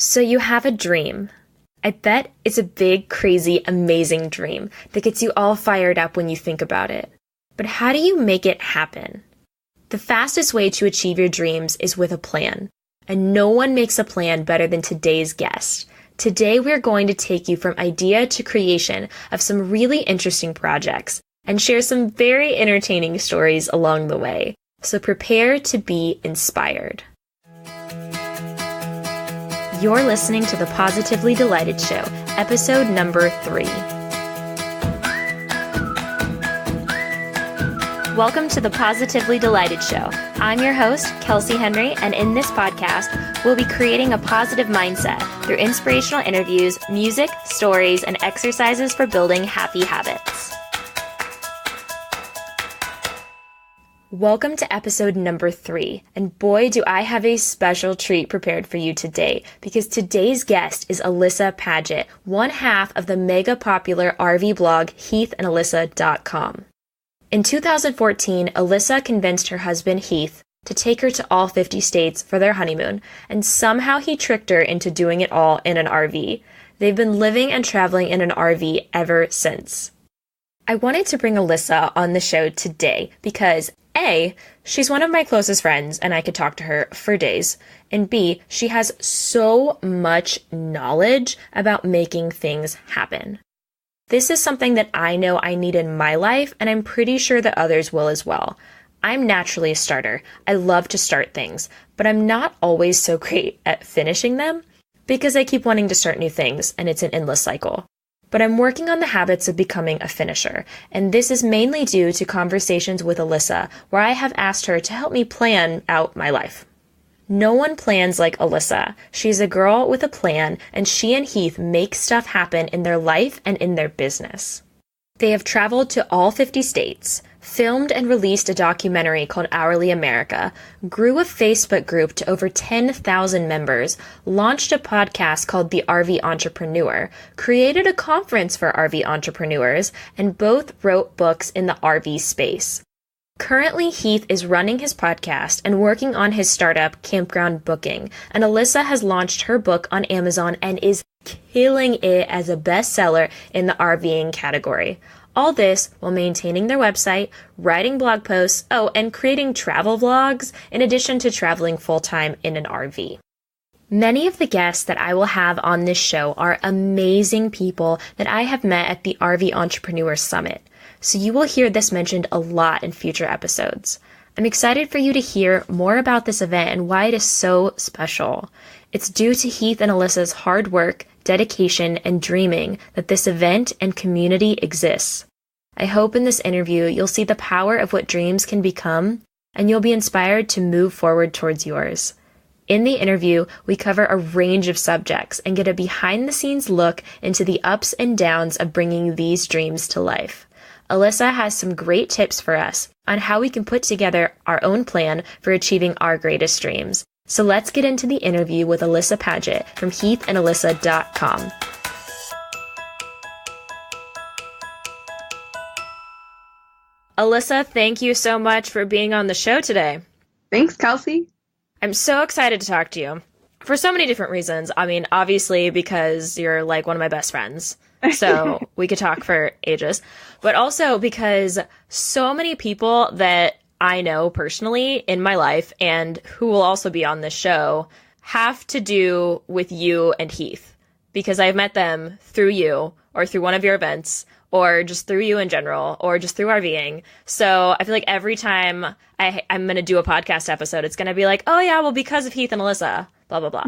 So you have a dream. I bet it's a big, crazy, amazing dream that gets you all fired up when you think about it. But how do you make it happen? The fastest way to achieve your dreams is with a plan. And no one makes a plan better than today's guest. Today we're going to take you from idea to creation of some really interesting projects and share some very entertaining stories along the way. So prepare to be inspired. You're listening to the Positively Delighted Show, episode number 3. Welcome to the Positively Delighted Show. I'm your host, Kelsey Henry, and in this podcast, we'll be creating a positive mindset through inspirational interviews, music, stories, and exercises for building happy habits. Welcome to episode number 3, and boy do I have a special treat prepared for you today, because today's guest is Alyssa Padgett, one half of the mega popular RV blog heathandalyssa.com. In 2014, Alyssa convinced her husband Heath to take her to all 50 states for their honeymoon, and somehow he tricked her into doing it all in an RV. They've been living and traveling in an RV ever since. I wanted to bring Alyssa on the show today because A, she's one of my closest friends and I could talk to her for days, and B, she has so much knowledge about making things happen. This is something that I know I need in my life, and I'm pretty sure that others will as well. I'm naturally a starter. I love to start things, but I'm not always so great at finishing them because I keep wanting to start new things and it's an endless cycle. But I'm working on the habits of becoming a finisher, and this is mainly due to conversations with Alyssa, where I have asked her to help me plan out my life. No one plans like Alyssa. She's a girl with a plan, and she and Heath make stuff happen in their life and in their business. They have traveled to all 50 states, filmed and released a documentary called Hourly America, grew a Facebook group to over 10,000 members, launched a podcast called The RV Entrepreneur, created a conference for RV entrepreneurs, and both wrote books in the RV space. Currently, Heath is running his podcast and working on his startup, Campground Booking, and Alyssa has launched her book on Amazon and is killing it as a bestseller in the RVing category. All this while maintaining their website, writing blog posts, and creating travel vlogs, in addition to traveling full-time in an RV. Many of the guests that I will have on this show are amazing people that I have met at the RV Entrepreneur Summit, so you will hear this mentioned a lot in future episodes. I'm excited for you to hear more about this event and why it is so special. It's due to Heath and Alyssa's hard work, dedication, and dreaming that this event and community exists. I hope in this interview you'll see the power of what dreams can become, and you'll be inspired to move forward towards yours. In the interview, we cover a range of subjects and get a behind-the-scenes look into the ups and downs of bringing these dreams to life. Alyssa has some great tips for us on how we can put together our own plan for achieving our greatest dreams. So let's get into the interview with Alyssa Padgett from heathandalyssa.com. Alyssa, thank you so much for being on the show today. Thanks, Kelsey. I'm so excited to talk to you for so many different reasons. I mean, obviously because you're like one of my best friends, so we could talk for ages, but also because so many people that I know personally in my life and who will also be on this show have to do with you and Heath, because I've met them through you or through one of your events or just through you in general or just through RVing. So I feel like every time I'm going to do a podcast episode, it's going to be like, oh yeah, well, because of Heath and Alyssa, blah, blah, blah.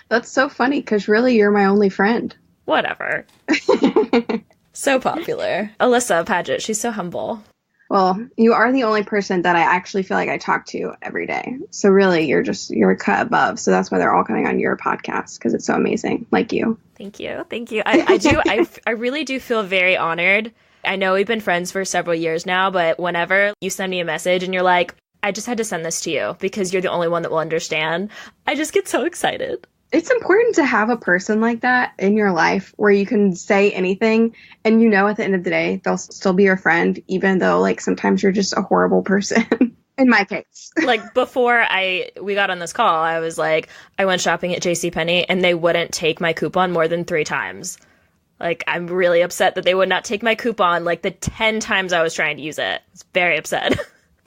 That's so funny because really you're my only friend. Whatever. So popular. Alyssa Padgett, she's so humble. Well, you are the only person that I actually feel like I talk to every day. So really, you're a cut above. So that's why they're all coming on your podcast, because it's so amazing, like you. Thank you. Thank you. I really do feel very honored. I know we've been friends for several years now, but whenever you send me a message and you're like, I just had to send this to you because you're the only one that will understand, I just get so excited. It's important to have a person like that in your life where you can say anything and you know at the end of the day they'll still be your friend, even though like sometimes you're just a horrible person. In my case. Like before we got on this call, I was like, I went shopping at JCPenney and they wouldn't take my coupon more than 3 times. Like, I'm really upset that they would not take my coupon like the 10 times I was trying to use it. I was very upset.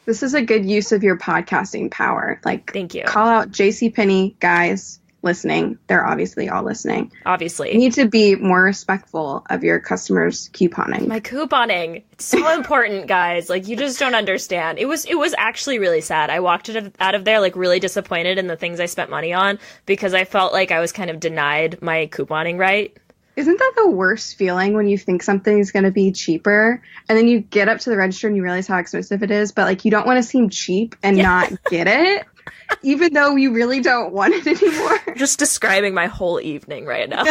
This is a good use of your podcasting power. Like, thank you. Call out JCPenney guys listening. They're obviously all listening. Obviously. You need to be more respectful of your customers' couponing. My couponing. It's so important, guys. Like, you just don't understand. It was actually really sad. I walked out of there, like, really disappointed in the things I spent money on because I felt like I was kind of denied my couponing right. Isn't that the worst feeling when you think something's going to be cheaper and then you get up to the register and you realize how expensive it is, but like you don't want to seem cheap and not get it, even though you really don't want it anymore? Just describing my whole evening right now.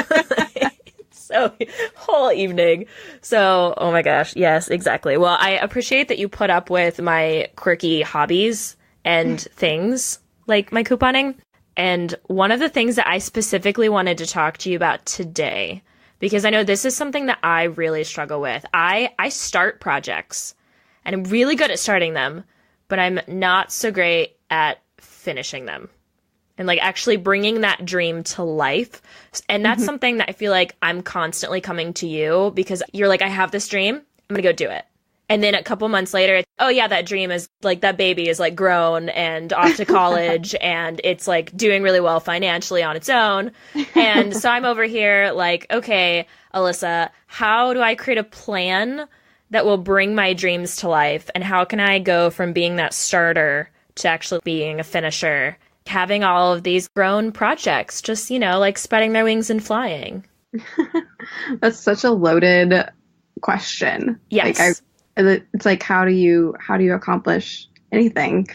So, whole evening. So, oh my gosh. Yes, exactly. Well, I appreciate that you put up with my quirky hobbies and things like my couponing. And one of the things that I specifically wanted to talk to you about today, because I know this is something that I really struggle with. I start projects and I'm really good at starting them, but I'm not so great at finishing them and like actually bringing that dream to life. And that's something that I feel like I'm constantly coming to you because you're like, I have this dream, I'm going to go do it. And then a couple months later, it's, oh yeah, that dream is like, that baby is like grown and off to college and it's like doing really well financially on its own. And so I'm over here like, okay, Alyssa, how do I create a plan that will bring my dreams to life? And how can I go from being that starter to actually being a finisher, having all of these grown projects, just, you know, like spreading their wings and flying? That's such a loaded question. Yes. Like, it's like, how do you accomplish anything?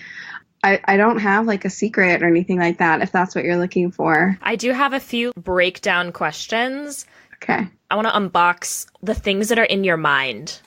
I don't have like a secret or anything like that, if that's what you're looking for. I do have a few breakdown questions. Okay. I want to unbox the things that are in your mind.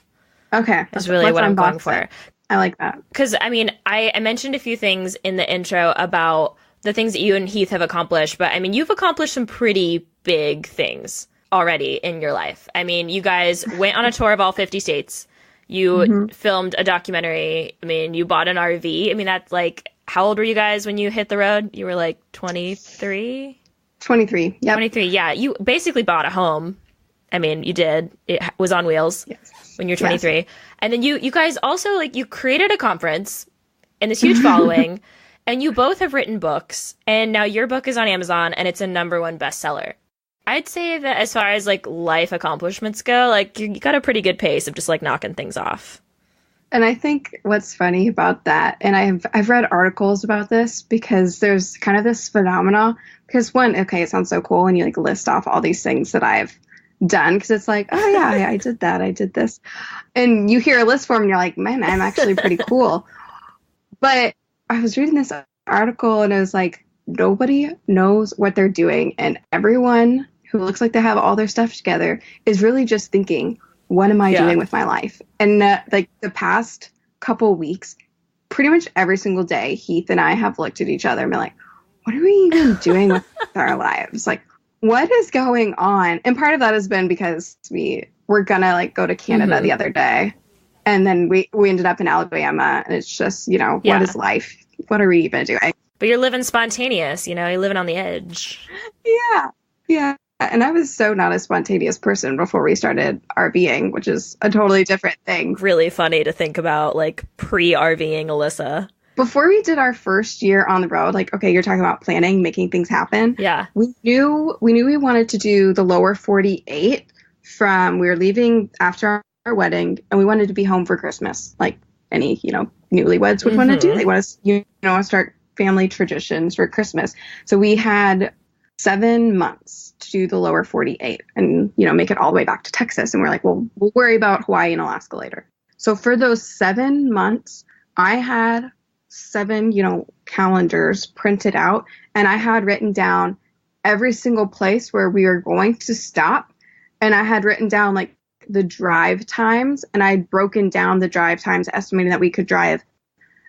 Okay. Is really what I'm going for. I like that. Because, I mean, I mentioned a few things in the intro about the things that you and Heath have accomplished, but I mean, you've accomplished some pretty big things already in your life. I mean, you guys went on a tour of all 50 states. You filmed a documentary. I mean, you bought an RV. I mean, that's like, how old were you guys when you hit the road? You were like 23? 23. Yeah. 23. Yeah. You basically bought a home. I mean, you did. It was on wheels when you're 23. Yes. And then you guys also, like, you created a conference and this huge following and you both have written books and now your book is on Amazon and it's a #1 bestseller. I'd say that as far as like life accomplishments go, like you got a pretty good pace of just like knocking things off. And I think what's funny about that, and I've read articles about this because there's kind of this phenomena. Because one, okay, it sounds so cool, and you like list off all these things that I've done because it's like, oh yeah, I did that, I did this, and you hear a list form and you're like, man, I'm actually pretty cool. But I was reading this article and it was like, nobody knows what they're doing, and everyone who looks like they have all their stuff together is really just thinking, what am I doing with my life? And like the past couple weeks, pretty much every single day, Heath and I have looked at each other and been like, what are we even doing with our lives? Like, what is going on? And part of that has been because we're gonna like go to Canada the other day, and then we ended up in Alabama, and it's just, you know, what is life? What are we even doing? But you're living spontaneous, you know, you're living on the edge. Yeah. And I was so not a spontaneous person before we started RVing, which is a totally different thing. Really funny to think about, like, pre-RVing Alyssa. Before we did our first year on the road, like, okay, you're talking about planning, making things happen. Yeah. We knew we wanted to do the lower 48 we were leaving after our wedding, and we wanted to be home for Christmas, like any, you know, newlyweds would want to do. They want to, you know, start family traditions for Christmas. So we had 7 months to do the lower 48 and, you know, make it all the way back to Texas. And we're like, well, we'll worry about Hawaii and Alaska later. So for those 7 months, I had 7, you know, calendars printed out, and I had written down every single place where we were going to stop. And I had written down like the drive times, and I'd broken down the drive times, estimating that we could drive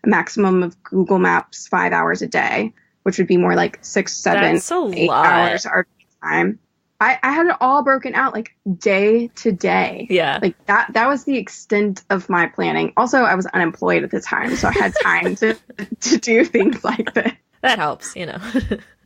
a maximum of Google Maps 5 hours a day, which would be more like 6, 7, 8 hours our time. I had it all broken out like day to day. Yeah. Like that was the extent of my planning. Also, I was unemployed at the time, so I had time to do things like this. That helps, you know.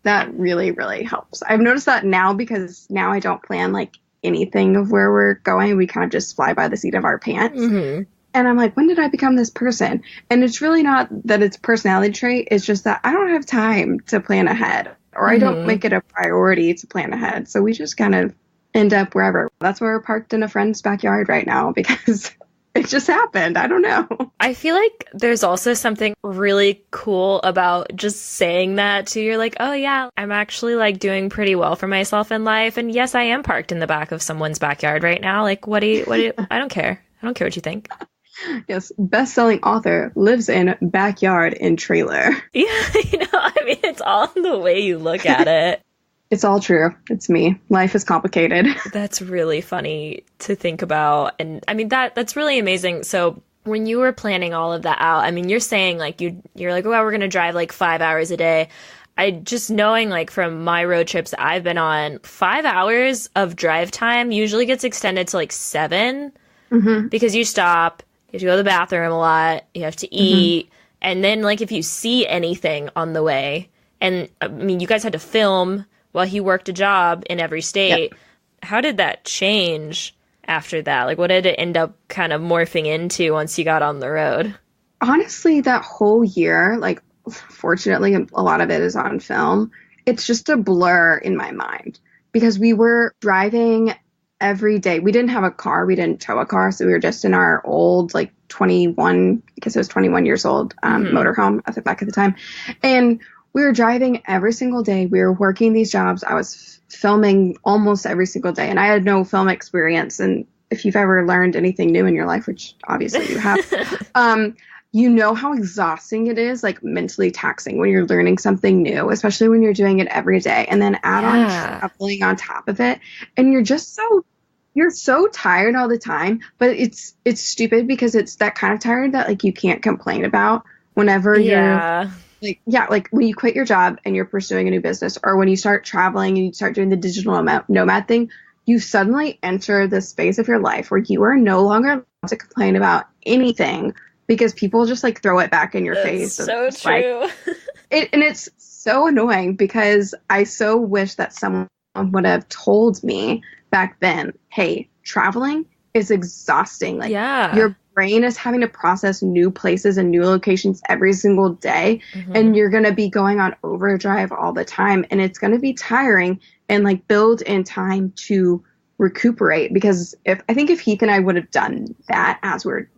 That really, really helps. I've noticed that now because now I don't plan like anything of where we're going. We kind of just fly by the seat of our pants. Mm-hmm. And I'm like, when did I become this person? And it's really not that it's a personality trait. It's just that I don't have time to plan ahead, or I don't make it a priority to plan ahead. So we just kind of end up wherever. That's why we're parked in a friend's backyard right now because it just happened. I don't know. I feel like there's also something really cool about just saying that to you're like, oh yeah, I'm actually like doing pretty well for myself in life. And yes, I am parked in the back of someone's backyard right now. Like, what do you, I don't care. I don't care what you think. Yes, best-selling author lives in backyard in trailer. Yeah, you know, I mean, it's all in the way you look at it. It's all true. It's me. Life is complicated. That's really funny to think about. And I mean, that's really amazing. So when you were planning all of that out, I mean, you're saying like you're like, oh, well, we're going to drive like 5 hours a day. I just knowing like from my road trips that I've been on, 5 hours of drive time usually gets extended to like 7 because you stop. You have to go to the bathroom a lot. You have to eat. And then, like, if you see anything on the way, and, I mean, you guys had to film while he worked a job in every state. Yep. How did that change after that? Like, what did it end up kind of morphing into once you got on the road? Honestly, that whole year, like, fortunately, a lot of it is on film. It's just a blur in my mind because we were driving every day. We didn't have a car. We didn't tow a car. So we were just in our old, like 21, I guess it was 21 years old, motorhome at the back at the time. And we were driving every single day. We were working these jobs. I was filming almost every single day. And I had no film experience. And if you've ever learned anything new in your life, which obviously you have, you know how exhausting it is, like mentally taxing when you're learning something new, especially when you're doing it every day and then add on traveling on top of it. And you're so tired all the time, but it's stupid because it's that kind of tired that like you can't complain about whenever you're like when you quit your job and you're pursuing a new business, or when you start traveling and you start doing the digital nomad thing, you suddenly enter the space of your life where you are no longer allowed to complain about anything. Because people just like throw it back in your face. So true. Like, and it's so annoying because I so wish that someone would have told me back then, hey, traveling is exhausting. Like your brain is having to process new places and new locations every single day. And you're going to be going on overdrive all the time. And it's going to be tiring, and like build in time to recuperate. Because if Heath and I would have done that as we're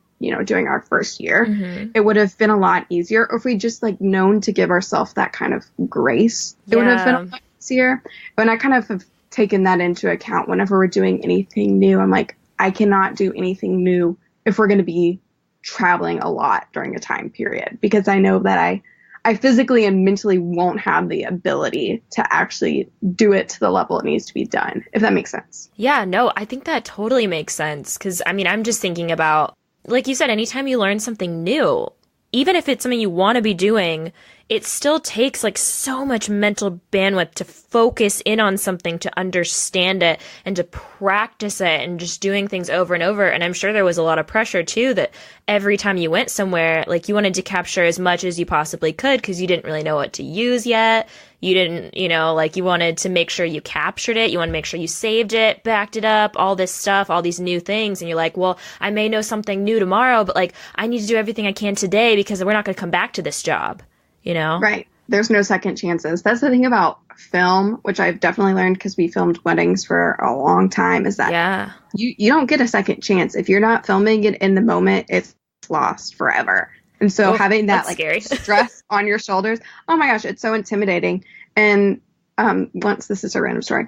doing our first year, it would have been a lot easier. Or if we just like known to give ourselves that kind of grace, it would have been a lot easier. And I kind of have taken that into account whenever we're doing anything new. I'm like, I cannot do anything new if we're going to be traveling a lot during a time period, because I know that I physically and mentally won't have the ability to actually do it to the level it needs to be done, if that makes sense. Yeah, no, I think that totally makes sense. Because I mean, I'm just thinking about, like you said, anytime you learn something new, even if it's something you want to be doing, it still takes like so much mental bandwidth to focus in on something, to understand it and to practice it, and just doing things over and over. And I'm sure there was a lot of pressure too, that every time you went somewhere, like you wanted to capture as much as you possibly could because you didn't really know what to use yet. You didn't, like you wanted to make sure you captured it. You want to make sure you saved it, backed it up, all this stuff, all these new things. And you're like, well, I may know something new tomorrow, but like I need to do everything I can today because we're not going to come back to this job, Right. There's no second chances. That's the thing about film, which I've definitely learned because we filmed weddings for a long time, is that you don't get a second chance. If you're not filming it in the moment, it's lost forever. And so having that like scary. stress on your shoulders, oh my gosh, it's so intimidating. And once, this is a random story,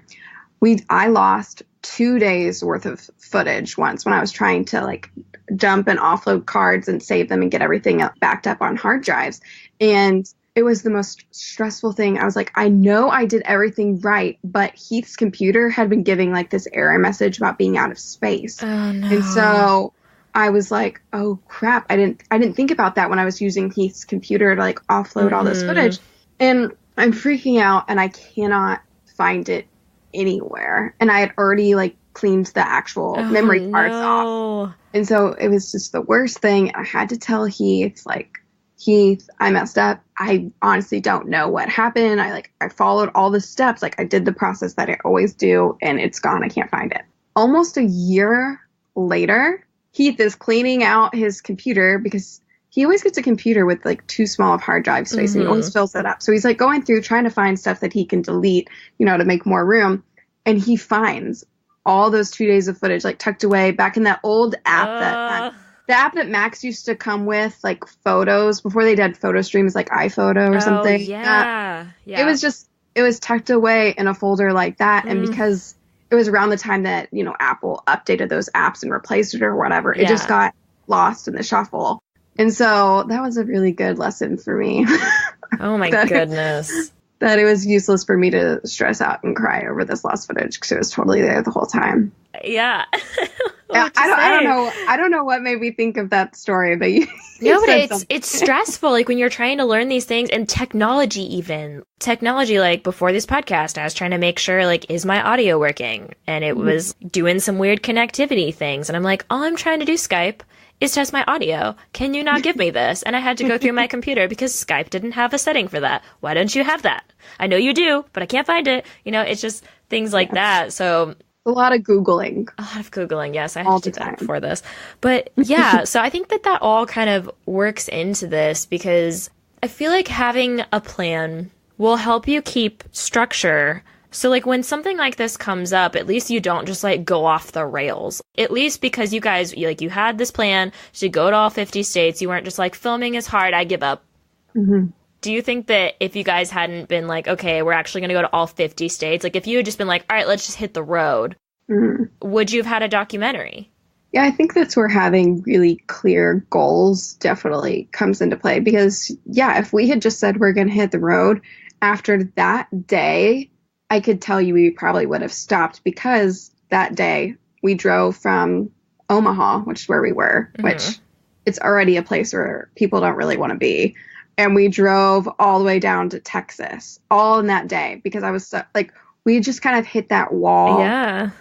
I lost 2 days worth of footage once when I was trying to like dump and offload cards and save them and get everything backed up on hard drives. And it was the most stressful thing. I was like, I know I did everything right, but Heath's computer had been giving like this error message about being out of space. Oh no. And so I was like, oh crap. I didn't think about that when I was using Heath's computer to like offload all this footage. And I'm freaking out and I cannot find it anywhere. And I had already like cleaned the actual memory cards off. And so it was just the worst thing. I had to tell Heath, like, Heath, I messed up. I honestly don't know what happened. I followed all the steps. Like I did the process that I always do and it's gone. I can't find it. Almost a year later, Heath is cleaning out his computer because he always gets a computer with like too small of hard drive space and he always fills it up. So he's like going through trying to find stuff that he can delete, you know, to make more room. And he finds all those 2 days of footage like tucked away back in that old app the app that Max used to come with, like photos before they did photo streams, like iPhoto or something. Yeah. It was tucked away in a folder like that. And because it was around the time that, you know, Apple updated those apps and replaced it or whatever, it just got lost in the shuffle. And so that was a really good lesson for me. Oh my goodness. That it was useless for me to stress out and cry over this lost footage because it was totally there the whole time. Yeah. I don't know what made me think of that story, but no, but it's stressful. Like when you're trying to learn these things and technology, like before this podcast, I was trying to make sure like, is my audio working? And it was doing some weird connectivity things. And I'm like, all I'm trying to do Skype is test my audio. Can you not give me this? And I had to go through my computer because Skype didn't have a setting for that. Why don't you have that? I know you do, but I can't find it. You know, it's just things like that. So a lot of Googling. Yes. I had to do that before this. But yeah, so I think that all kind of works into this because I feel like having a plan will help you keep structure. So like when something like this comes up, at least you don't just like go off the rails. At least because you guys, you had this plan to go to all 50 states. You weren't just like filming is hard. I give up. Mm-hmm. Do you think that if you guys hadn't been like, okay, we're actually going to go to all 50 states, like if you had just been like, all right, let's just hit the road, would you have had a documentary? Yeah, I think that's where having really clear goals definitely comes into play because, yeah, if we had just said we're going to hit the road after that day, I could tell you we probably would have stopped because that day we drove from Omaha, which is where we were, which it's already a place where people don't really want to be. And we drove all the way down to Texas, all in that day, because I was like, we just kind of hit that wall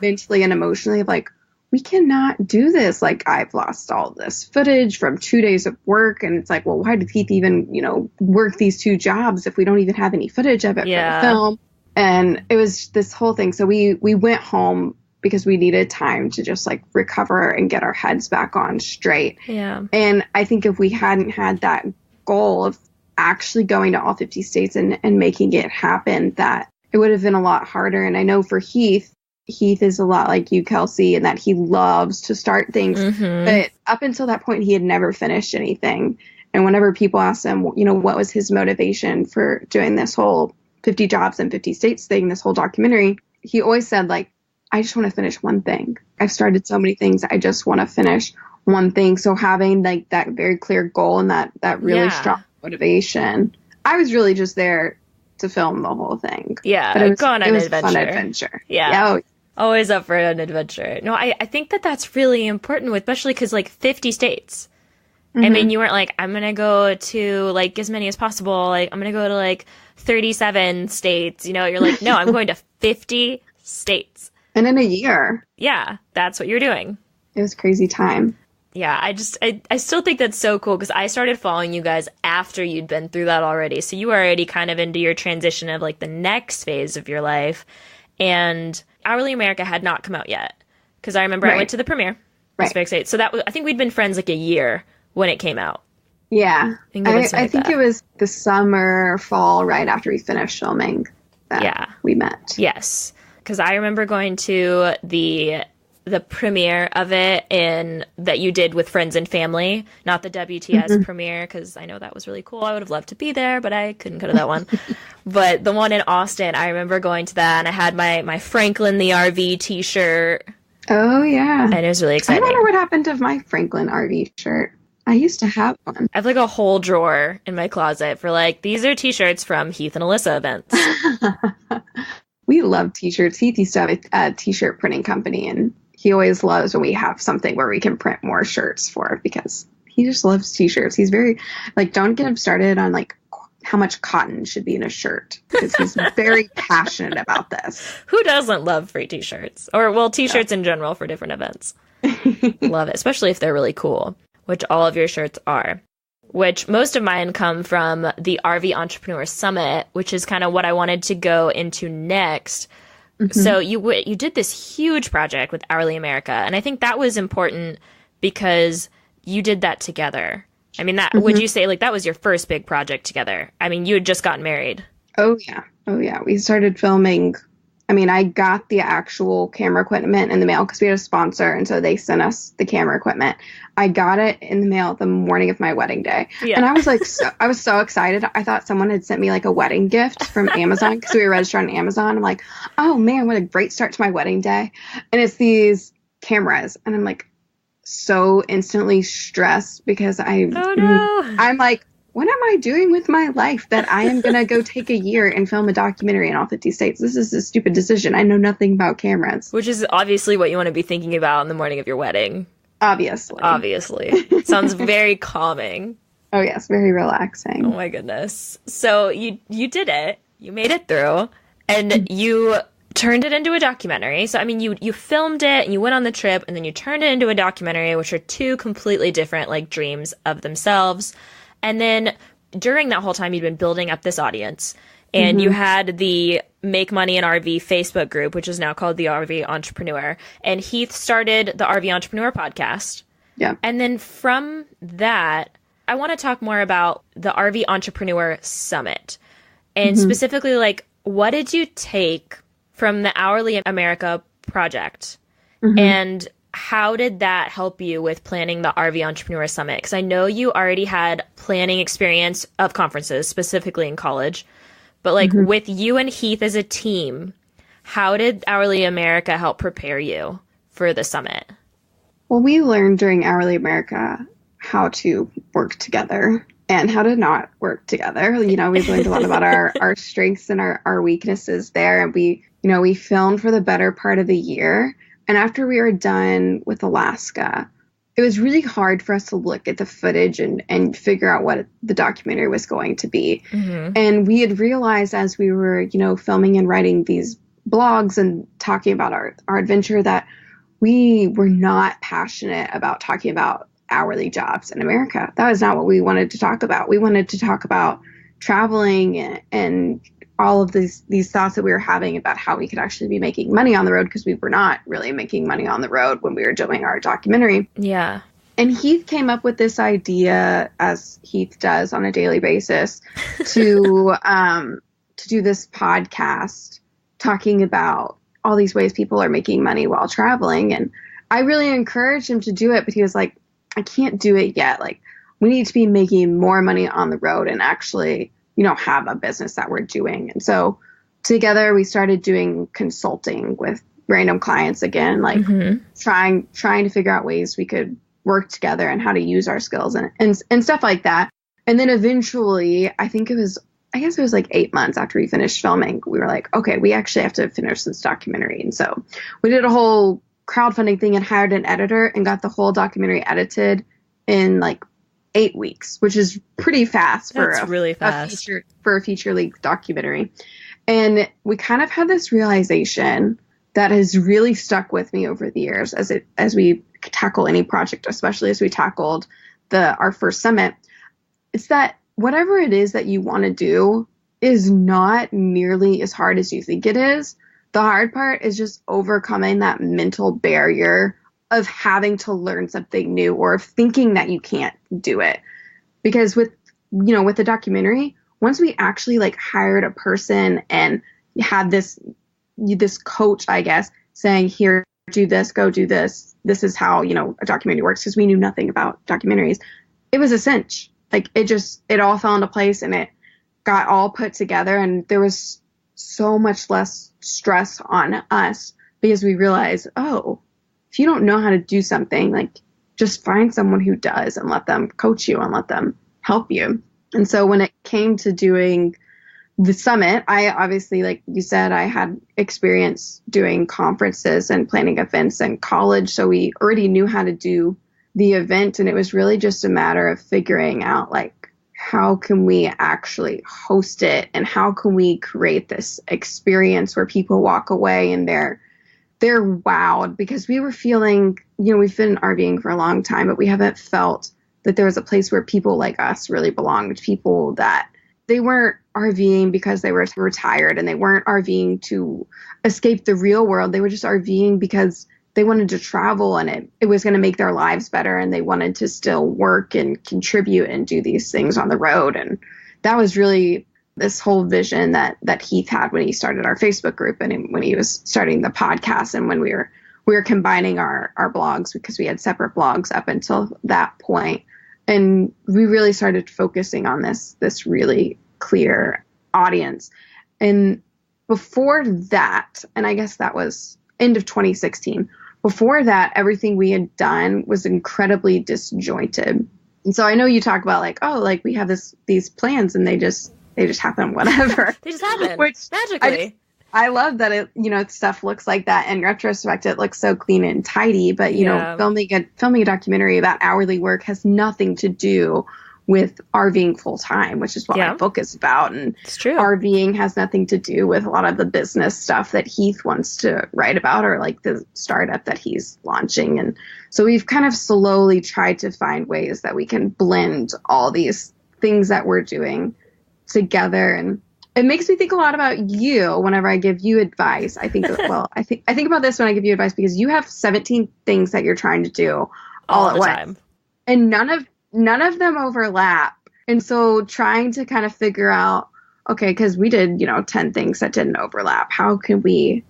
mentally and emotionally of like, we cannot do this. Like, I've lost all this footage from 2 days of work. And it's like, well, why did Heath even, you know, work these 2 jobs if we don't even have any footage of it for the film? And it was this whole thing. So we went home because we needed time to just like recover and get our heads back on straight. Yeah. And I think if we hadn't had that goal of actually going to all 50 states and making it happen, that it would have been a lot harder. And I know for Heath is a lot like you, Kelsey, in that he loves to start things. But up until that point, he had never finished anything. And whenever people asked him, you know, what was his motivation for doing this whole 50 jobs in 50 states thing, this whole documentary, he always said, like, I just want to finish one thing. I've started so many things. I just want to finish one thing. So having like that very clear goal and that really strong motivation, I was really just there to film the whole thing. Yeah, but it was, go on an adventure. Fun adventure. Yeah. Always up for an adventure. No, I think that's really important, especially because like 50 states. I mean, you weren't like, I'm going to go to like as many as possible. Like, I'm going to go to like 37 states. You know, you're like, no, I'm going to 50 states. And in a year. Yeah, that's what you're doing. It was crazy time. Yeah, I still think that's so cool because I started following you guys after you'd been through that already. So you were already kind of into your transition of like the next phase of your life. And Hourly America had not come out yet because I remember I went to the premiere. I was very excited. So that was, I think we'd been friends like a year when it came out. Yeah. I think it was the summer, fall, right after we finished filming that we met. Yes. Because I remember going to the premiere of it that you did with friends and family, not the WTS premiere, because I know that was really cool. I would have loved to be there, but I couldn't go to that one. But the one in Austin, I remember going to that, and I had my Franklin the RV t-shirt. Oh, yeah. And it was really exciting. I wonder what happened to my Franklin RV shirt. I used to have one. I have like a whole drawer in my closet for like, these are t-shirts from Heath and Alyssa events. We love t-shirts. Heath used to have a t-shirt printing company, and he always loves when we have something where we can print more shirts for, because he just loves t-shirts. He's very, like, don't get him started on like how much cotton should be in a shirt, because he's very passionate about this. Who doesn't love free t-shirts? Or, well, t-shirts in general for different events. Love it, especially if they're really cool, which all of your shirts are. Which most of mine come from the RV Entrepreneur Summit, which is kind of what I wanted to go into next. So you did this huge project with Hourly America, and I think that was important because you did that together. I mean, that would you say like that was your first big project together? I mean, you had just gotten married. Oh yeah. We started filming. I mean, I got the actual camera equipment in the mail because we had a sponsor, and so they sent us the camera equipment. I got it in the mail the morning of my wedding day. Yeah. And I was like, I was so excited. I thought someone had sent me like a wedding gift from Amazon because we were registered on Amazon. I'm like, oh man, what a great start to my wedding day. And it's these cameras. And I'm like so instantly stressed because I'm like, what am I doing with my life that I am going to go take a year and film a documentary in all 50 states? This is a stupid decision. I know nothing about cameras. Which is obviously what you want to be thinking about on the morning of your wedding. Obviously. Sounds very calming. Oh, yes. Very relaxing. Oh, my goodness. So you did it. You made it through. And you turned it into a documentary. So, I mean, you filmed it and you went on the trip and then you turned it into a documentary, which are two completely different, like, dreams of themselves. And then during that whole time, you'd been building up this audience. And you had the Make Money in RV Facebook group, which is now called the RV Entrepreneur. And Heath started the RV Entrepreneur podcast. Yeah. And then from that, I want to talk more about the RV Entrepreneur Summit. And specifically, like, what did you take from the Hourly America project? And how did that help you with planning the RV Entrepreneur Summit? Because I know you already had planning experience of conferences, specifically in college. But like with you and Heath as a team, how did Hourly America help prepare you for the summit? Well, we learned during Hourly America how to work together and how to not work together. You know, we've learned a lot about our strengths and our weaknesses there. And we filmed for the better part of the year. And after we were done with Alaska, it was really hard for us to look at the footage and figure out what the documentary was going to be. And we had realized as we were, filming and writing these blogs and talking about our adventure that we were not passionate about talking about hourly jobs in America. That was not what we wanted to talk about. We wanted to talk about traveling and all of these thoughts that we were having about how we could actually be making money on the road, because we were not really making money on the road when we were doing our documentary. Yeah. And Heath came up with this idea, as Heath does on a daily basis, to do this podcast talking about all these ways people are making money while traveling. And I really encouraged him to do it, but he was like, I can't do it yet. Like, we need to be making more money on the road and actually have a business that we're doing. And so together we started doing consulting with random clients again, like trying to figure out ways we could work together and how to use our skills and stuff like that. And then eventually, I guess it was like 8 months after we finished filming, we were like, okay, we actually have to finish this documentary. And so we did a whole crowdfunding thing and hired an editor and got the whole documentary edited in like 8 weeks, which is pretty fast for a feature-length documentary. And we kind of had this realization that has really stuck with me over the years as we tackle any project, especially as we tackled our first summit. It's that whatever it is that you want to do is not nearly as hard as you think it is. The hard part is just overcoming that mental barrier of having to learn something new or of thinking that you can't do it. Because with the documentary, once we actually like hired a person and had this coach, I guess, saying, here, do this, go do this. This is how, a documentary works, because we knew nothing about documentaries. It was a cinch. Like it all fell into place and it got all put together, and there was so much less stress on us because we realized, oh, if you don't know how to do something, like just find someone who does and let them coach you and let them help you. And so when it came to doing the summit, I obviously, like you said, I had experience doing conferences and planning events in college. So we already knew how to do the event. And it was really just a matter of figuring out like how can we actually host it, and how can we create this experience where people walk away and they're wowed, because we were feeling, we've been RVing for a long time, but we haven't felt that there was a place where people like us really belonged. People that they weren't RVing because they were retired, and they weren't RVing to escape the real world. They were just RVing because they wanted to travel, and it was going to make their lives better, and they wanted to still work and contribute and do these things on the road. And that was really this whole vision that Heath had when he started our Facebook group, and when he was starting the podcast, and when we were combining our blogs, because we had separate blogs up until that point. And we really started focusing on this really clear audience. And before that, and I guess that was end of 2016, before that, everything we had done was incredibly disjointed. And so I know you talk about we have these plans, and they just happen, whatever. They just happen. Which magically. I love that it, stuff looks like that. In retrospect, it looks so clean and tidy, but filming a documentary about hourly work has nothing to do with RVing full time, which is what my book is about. And it's true. RVing has nothing to do with a lot of the business stuff that Heath wants to write about, or like the startup that he's launching. And so we've kind of slowly tried to find ways that we can blend all these things that we're doing together. And it makes me think a lot about you whenever I give you advice. I think I think about this when I give you advice, because you have 17 things that you're trying to do all at once, and none of them overlap. And so trying to kind of figure out, okay, because we did 10 things that didn't overlap, how can we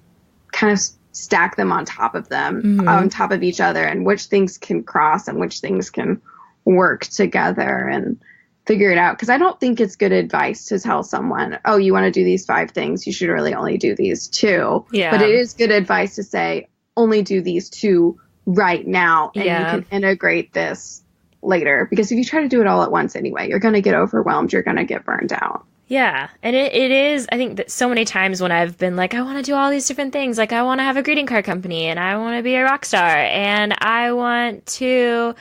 kind of stack them on top of on top of each other, and which things can cross and which things can work together, and figure it out. Because I don't think it's good advice to tell someone, oh, you want to do these 5 things, you should really only do these 2. Yeah. But it is good advice to say, only do these 2 right now, and you can integrate this later. Because if you try to do it all at once anyway, you're going to get overwhelmed, you're going to get burned out. Yeah. And it is, I think that so many times when I've been like, I want to do all these different things, like I want to have a greeting card company, and I want to be a rock star, and I want to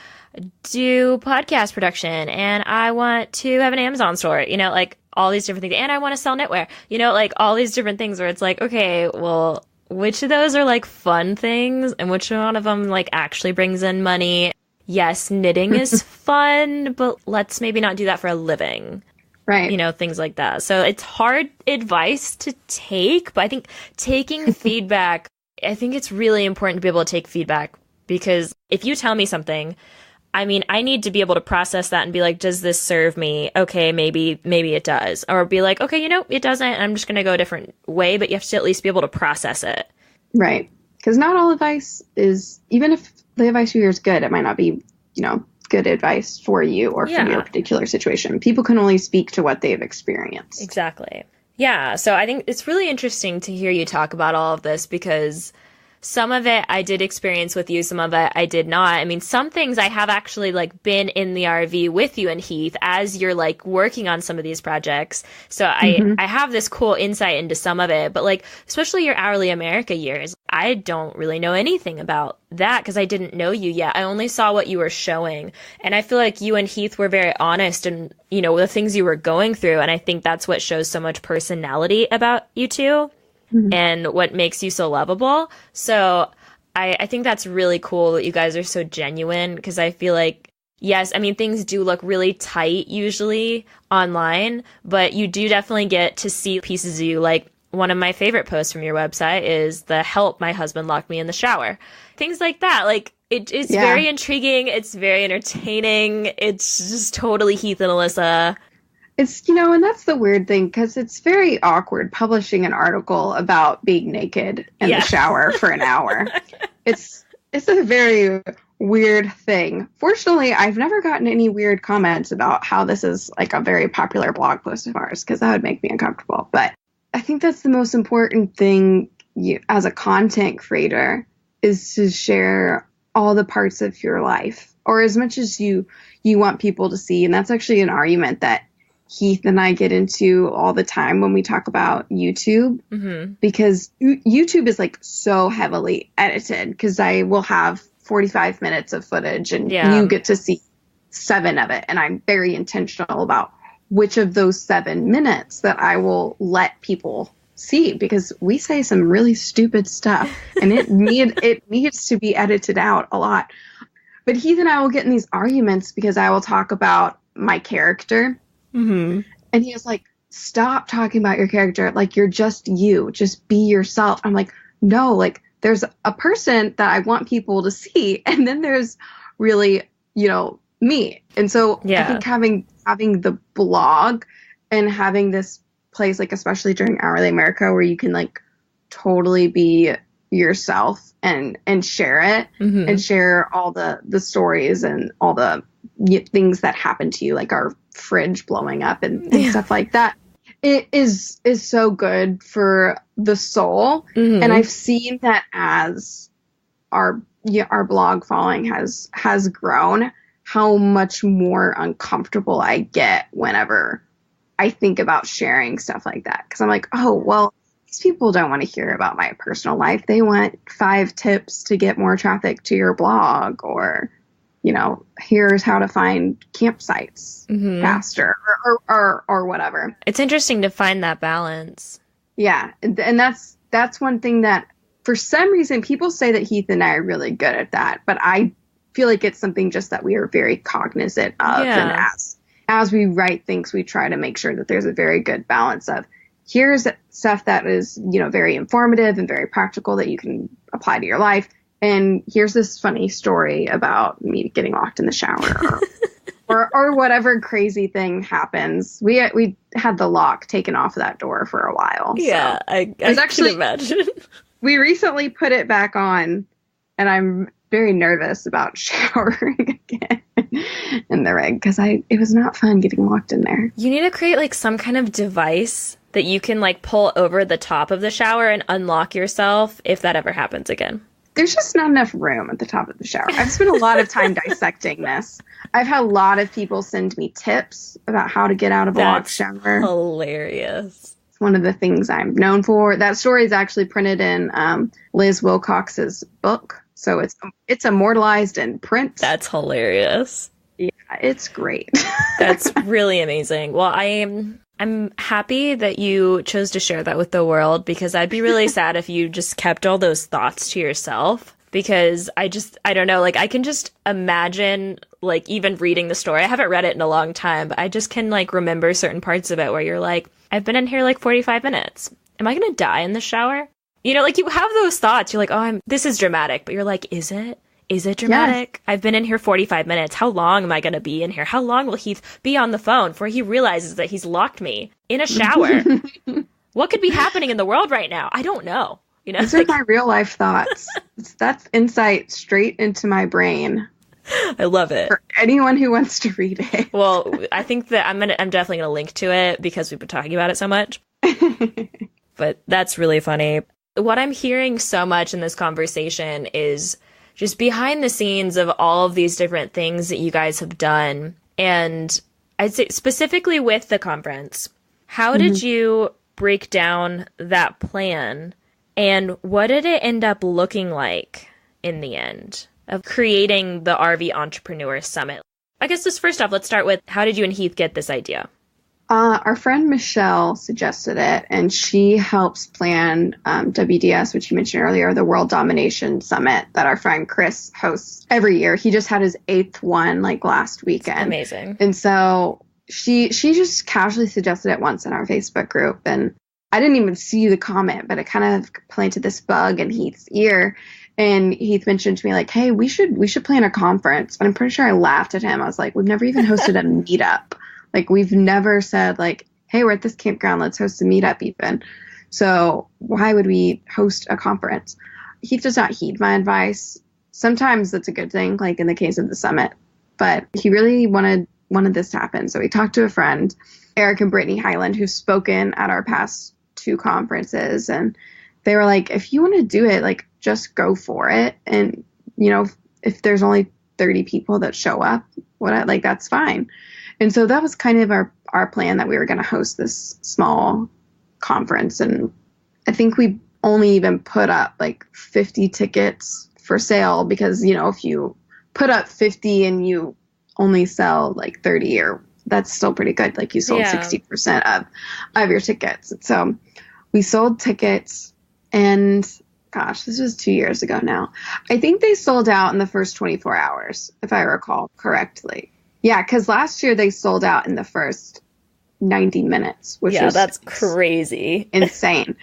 do podcast production, and I want to have an Amazon store, like all these different things, and I want to sell knitwear, like all these different things where it's like, okay, well, which of those are like fun things, and which one of them like actually brings in money? Yes, knitting is fun, but let's maybe not do that for a living. Right. Things like that. So it's hard advice to take, but I think taking feedback, I think it's really important to be able to take feedback, because if you tell me something, I mean, I need to be able to process that and be like, does this serve me? Okay, maybe it does. Or be like, okay, it doesn't, and I'm just going to go a different way, but you have to at least be able to process it. Right. Because not all advice is, even if the advice you hear is good, it might not be, good advice for you or for your particular situation. People can only speak to what they've experienced. Exactly. Yeah. So I think it's really interesting to hear you talk about all of this, because some of it I did experience with you, some of it I did not. I mean, some things I have actually like been in the RV with you and Heath as you're like working on some of these projects. So I have this cool insight into some of it, but like, especially your hourly America years, I don't really know anything about that because I didn't know you yet. I only saw what you were showing. And I feel like you and Heath were very honest and, the things you were going through. And I think that's what shows so much personality about you two. And what makes you so lovable. So I think that's really cool that you guys are so genuine, because I feel like, yes, I mean, things do look really tight usually online, but you do definitely get to see pieces of you. Like one of my favorite posts from your website is the help, my husband locked me in the shower. Things like that. Like it's very intriguing. It's very entertaining. It's just totally Heath and Alyssa. It's, and that's the weird thing, because it's very awkward publishing an article about being naked in the shower for an hour. It's a very weird thing. Fortunately, I've never gotten any weird comments about how this is like a very popular blog post of ours, because that would make me uncomfortable. But I think that's the most important thing as a content creator, is to share all the parts of your life, or as much as you want people to see. And that's actually an argument that Heath and I get into all the time when we talk about YouTube, because YouTube is like so heavily edited, because I will have 45 minutes of footage and you get to see 7 of it. And I'm very intentional about which of those 7 minutes that I will let people see, because we say some really stupid stuff and it needs to be edited out a lot. But Heath and I will get in these arguments because I will talk about my character. Mm-hmm. And he was like, stop talking about your character. Like, you're just you. Just be yourself. I'm like, no, like, there's a person that I want people to see. And then there's really, me. And so I think having the blog and having this place, like, especially during Hourly America, where you can, like, totally be yourself and share it and share all the stories and all the things that happen to you, like our fridge blowing up and stuff like that. It is so good for the soul. And I've seen that as our blog following has grown, how much more uncomfortable I get whenever I think about sharing stuff like that. Because I'm like, oh, well, these people don't want to hear about my personal life. They want 5 tips to get more traffic to your blog, or, here's how to find campsites faster, or whatever. It's interesting to find that balance. Yeah. And that's one thing that, for some reason, people say that Heath and I are really good at that. But I feel like it's something just that we are very cognizant of. Yeah. And as we write things, we try to make sure that there's a very good balance of, here's stuff that is, very informative and very practical that you can apply to your life. And here's this funny story about me getting locked in the shower or whatever crazy thing happens. We had the lock taken off of that door for a while. Yeah, so. I can imagine. We recently put it back on, and I'm very nervous about showering again in the rig because it was not fun getting locked in there. You need to create like some kind of device that you can like pull over the top of the shower and unlock yourself if that ever happens again. There's just not enough room at the top of the shower. I've spent a lot of time dissecting this. I've had a lot of people send me tips about how to get out of a locked shower. Hilarious. It's one of the things I'm known for. That story is actually printed in Liz Wilcox's book. So it's immortalized in print. That's hilarious. Yeah, it's great. That's really amazing. Well, I'm happy that you chose to share that with the world, because I'd be really sad if you just kept all those thoughts to yourself, because I don't know, like I can just imagine like even reading the story. I haven't read it in a long time, but I just can like remember certain parts of it where you're like, I've been in here like 45 minutes. Am I going to die in the shower? Like you have those thoughts. You're like, this is dramatic, but you're like, is it? Is it dramatic? Yes. I've been in here 45 minutes. How long am I going to be in here? How long will Heath be on the phone before he realizes that he's locked me in a shower? What could be happening in the world right now? I don't know. These are my real life thoughts. That's insight straight into my brain. I love it. For anyone who wants to read it. Well, I think that I'm definitely going to link to it because we've been talking about it so much. But that's really funny. What I'm hearing so much in this conversation is just behind the scenes of all of these different things that you guys have done. And I'd say specifically with the conference, how did you break down that plan, and what did it end up looking like in the end of creating the RV Entrepreneur Summit? I guess just first off, let's start with, how did you and Heath get this idea? Our friend Michelle suggested it, and she helps plan WDS, which you mentioned earlier, the World Domination Summit that our friend Chris hosts every year. He just had his 8th one like last weekend. Amazing. And so she just casually suggested it once in our Facebook group, and I didn't even see the comment, but it kind of planted this bug in Heath's ear. And Heath mentioned to me like, hey, we should plan a conference. But I'm pretty sure I laughed at him. I was like, we've never even hosted a meetup. Like, we've never said, like, hey, we're at this campground, let's host a meetup even. So why would we host a conference? Heath does not heed my advice. Sometimes that's a good thing, like in the case of the summit. But he really wanted this to happen. So he talked to a friend, Eric and Brittany Highland, who've spoken at our past 2 conferences. And they were like, if you want to do it, like, just go for it. And, if there's only 30 people that show up, that's fine. And so that was kind of our plan, that we were going to host this small conference. And I think we only even put up like 50 tickets for sale because, if you put up 50 and you only sell like 30 or that's still pretty good. Like you sold Yeah. 60% of your tickets. So we sold tickets, and gosh, this was 2 years ago now. I think they sold out in the first 24 hours, if I recall correctly. Yeah, because last year they sold out in the first 90 minutes, which Yeah, is that's crazy. insane.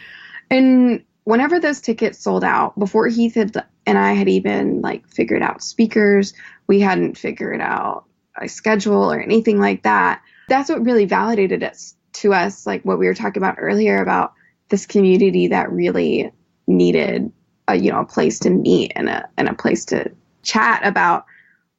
And whenever those tickets sold out, before Heath and I had even like figured out speakers, we hadn't figured out a schedule or anything like that. That's what really validated it to us, like what we were talking about earlier about this community that really needed a place to meet and a place to chat about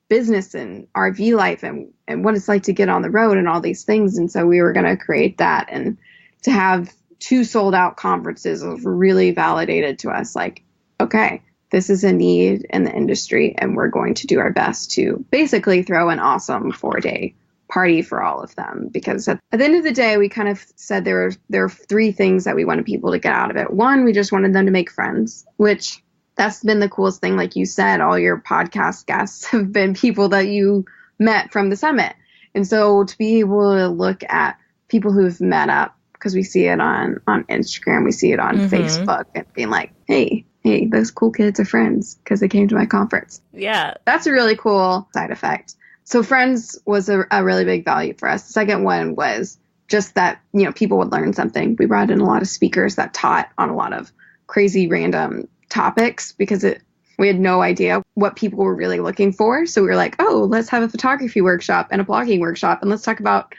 business and RV life and what it's like to get on the road and all these things. And so we were going to create that, and to have 2 sold out conferences was really validated to us. Like, okay, this is a need in the industry, and we're going to do our best to basically throw an awesome 4-day party for all of them. Because at the end of the day, we kind of said there are 3 things that we wanted people to get out of it. 1, we just wanted them to make friends, which that's been the coolest thing. Like you said, all your podcast guests have been people that you met from the summit. And so to be able to look at people who've met up, because we see it on Instagram, we see it on Facebook, and being like, hey, those cool kids are friends because they came to my conference. Yeah. That's a really cool side effect. So friends was a really big value for us. The second one was just that, people would learn something. We brought in a lot of speakers that taught on a lot of crazy random topics because we had no idea what people were really looking for. So we were like, oh, let's have a photography workshop and a blogging workshop, and let's talk about,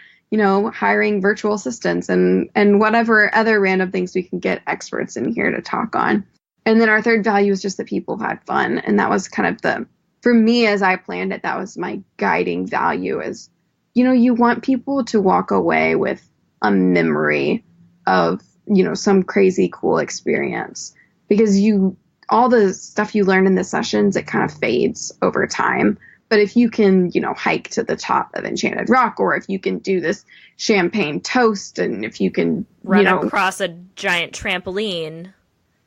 hiring virtual assistants and whatever other random things we can get experts in here to talk on. And then our third value is just that people had fun. And that was kind of for me, as I planned it, that was my guiding value is, you want people to walk away with a memory of, some crazy cool experience, because all the stuff you learn in the sessions, it kind of fades over time. But if you can, hike to the top of Enchanted Rock, or if you can do this champagne toast, and if you can run across a giant trampoline,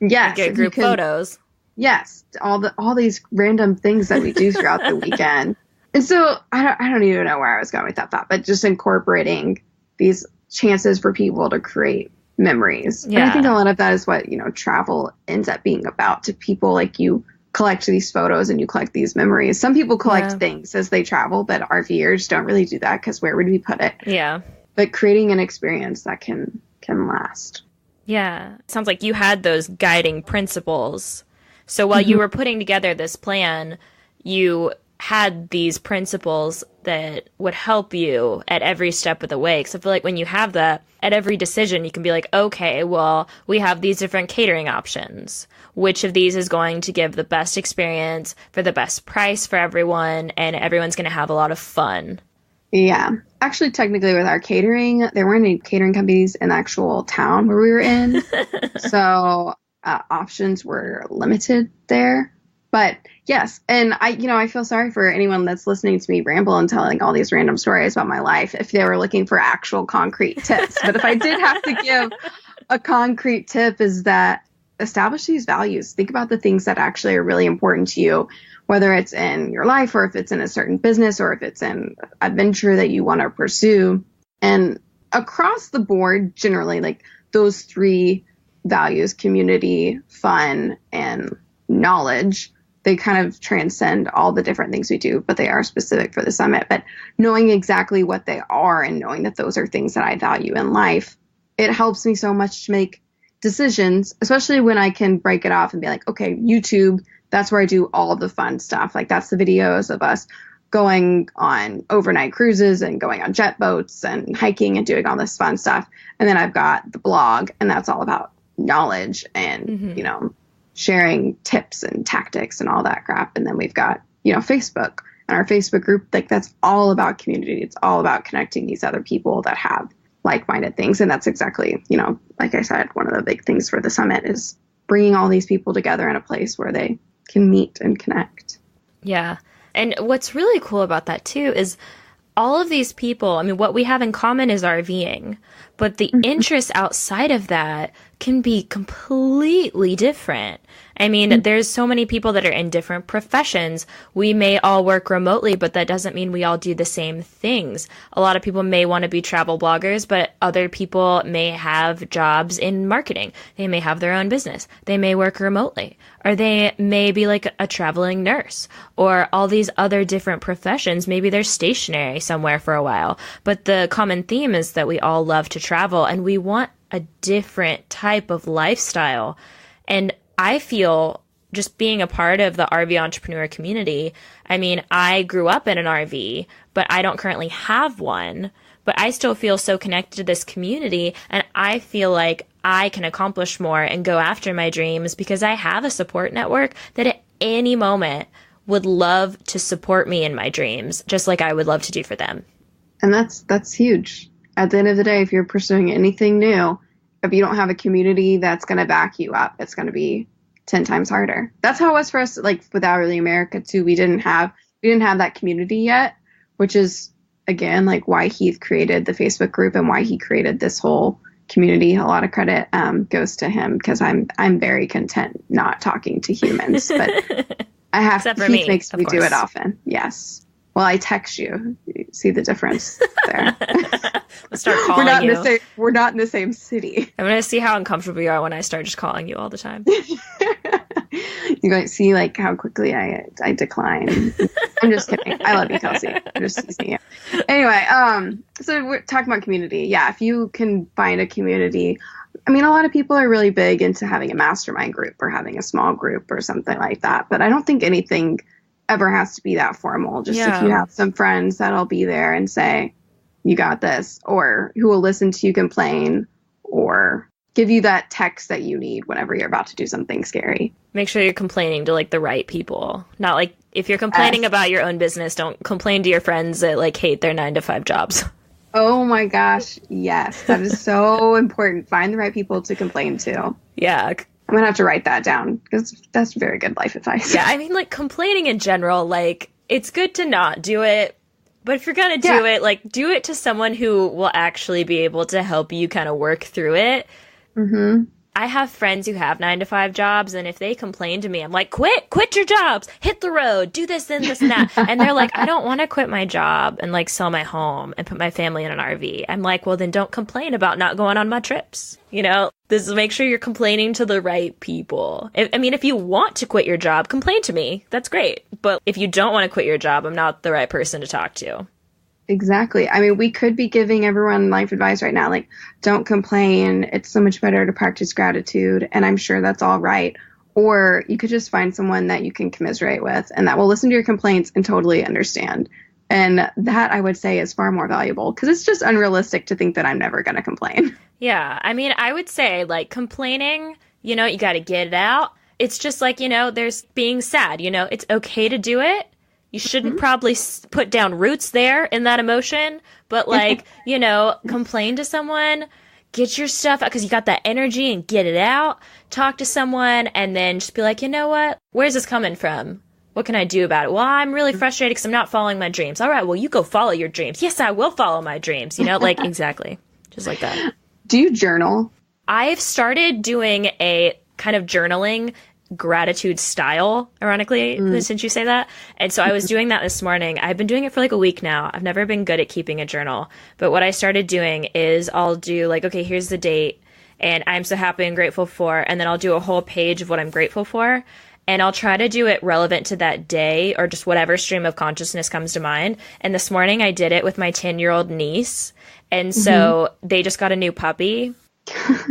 yes, and get group photos. Yes, all these random things that we do throughout the weekend. And so I don't even know where I was going with that thought, but just incorporating these chances for people to create memories. Yeah. And I think a lot of that is what, travel ends up being about to people. Like, you collect these photos and you collect these memories. Some people collect things as they travel, but RVers don't really do that, because where would we put it? Yeah. But creating an experience that can last. Yeah. Sounds like you had those guiding principles. So while you were putting together this plan, you had these principles that would help you at every step of the way. Because I feel like when you have that, at every decision, you can be like, okay, well, we have these different catering options. Which of these is going to give the best experience for the best price for everyone, and everyone's going to have a lot of fun? Yeah. Actually, technically, with our catering, there weren't any catering companies in the actual town where we were in. So options were limited there. But yes, and I feel sorry for anyone that's listening to me ramble and telling all these random stories about my life if they were looking for actual concrete tips. But if I did have to give a concrete tip, is that establish these values. Think about the things that actually are really important to you, whether it's in your life, or if it's in a certain business, or if it's in adventure that you want to pursue. And across the board, generally, like those 3 values, community, fun, and knowledge, they kind of transcend all the different things we do, but they are specific for the summit. But knowing exactly what they are and knowing that those are things that I value in life, it helps me so much to make decisions, especially when I can break it off and be like, okay, YouTube, that's where I do all the fun stuff. Like, that's the videos of us going on overnight cruises and going on jet boats and hiking and doing all this fun stuff. And then I've got the blog, and that's all about knowledge and, sharing tips and tactics and all that crap. And then we've got, Facebook and our Facebook group. Like, that's all about community. It's all about connecting these other people that have like-minded things. And that's exactly, like I said, one of the big things for the summit is bringing all these people together in a place where they can meet and connect. Yeah. And what's really cool about that too is all of these people, I mean, what we have in common is RVing, but the interests outside of that can be completely different. I mean, there's so many people that are in different professions. We may all work remotely, but that doesn't mean we all do the same things. A lot of people may want to be travel bloggers, but other people may have jobs in marketing. They may have their own business. They may work remotely, or they may be like a traveling nurse, or all these other different professions. Maybe they're stationary somewhere for a while. But the common theme is that we all love to travel, and we want a different type of lifestyle. And I feel just being a part of the RV entrepreneur community, I mean, I grew up in an RV, but I don't currently have one. But I still feel so connected to this community, and I feel like I can accomplish more and go after my dreams because I have a support network that at any moment would love to support me in my dreams, just like I would love to do for them. And that's huge. At the end of the day, if you're pursuing anything new, if you don't have a community that's going to back you up, it's going to be 10 times harder. That's how it was for us, like with Hourly America too. We didn't have that community yet, which is, again, like why Heath created the Facebook group and why he created this whole community. A lot of credit goes to him, because I'm very content not talking to humans, but I have. Except for Heath me, makes me course. do it often. Yes. Well, I text you. You see the difference there. Let's start calling you. We're not in the same city. I'm going to see how uncomfortable you are when I start just calling you all the time. You guys see like how quickly I decline. I'm just kidding. I love you, Kelsey. I'm just teasing you. Anyway, so we're talking about community. Yeah, if you can find a community. I mean, a lot of people are really big into having a mastermind group or having a small group or something like that. But I don't think anything ever has to be that formal. Just if you have some friends that'll be there and say, you got this, or who will listen to you complain, or give you that text that you need whenever you're about to do something scary. Make sure you're complaining to like the right people. Not like if you're complaining about your own business, don't complain to your friends that like hate their 9-to-5 jobs. Oh my gosh. Yes. That is so important. Find the right people to complain to. Yeah. I'm going to have to write that down, because that's very good life advice. Yeah. I mean, like complaining in general, like it's good to not do it. But if you're going to do it, like do it to someone who will actually be able to help you kind of work through it. Mm-hmm. I have friends who have 9-to-5 jobs, and if they complain to me, I'm like, quit your jobs, hit the road, do this and this and that. And they're like, I don't want to quit my job and like sell my home and put my family in an RV. I'm like, well, then don't complain about not going on my trips. You know, this is make sure you're complaining to the right people. I mean, if you want to quit your job, complain to me. That's great. But if you don't want to quit your job, I'm not the right person to talk to. Exactly. I mean, we could be giving everyone life advice right now, like, don't complain. It's so much better to practice gratitude. And I'm sure that's all right. Or you could just find someone that you can commiserate with and that will listen to your complaints and totally understand. And that, I would say, is far more valuable, because it's just unrealistic to think that I'm never going to complain. Yeah. I mean, I would say like complaining, you know, you got to get it out. It's just like, you know, there's being sad, you know, it's okay to do it. You shouldn't probably put down roots there in that emotion, but like, you know, complain to someone, get your stuff out because you got that energy and get it out. Talk to someone and then just be like, you know what? Where's this coming from? What can I do about it? Well, I'm really frustrated because I'm not following my dreams. All right, well, you go follow your dreams. Yes, I will follow my dreams. You know, like exactly. Just like that. Do you journal? I've started doing a kind of journaling gratitude style, ironically, since you say that. And so I was doing that this morning. I've been doing it for like a week now. I've never been good at keeping a journal. But what I started doing is I'll do like, okay, here's the date and I'm so happy and grateful for, and then I'll do a whole page of what I'm grateful for. And I'll try to do it relevant to that day or just whatever stream of consciousness comes to mind. And this morning I did it with my 10-year-old niece. And so they just got a new puppy.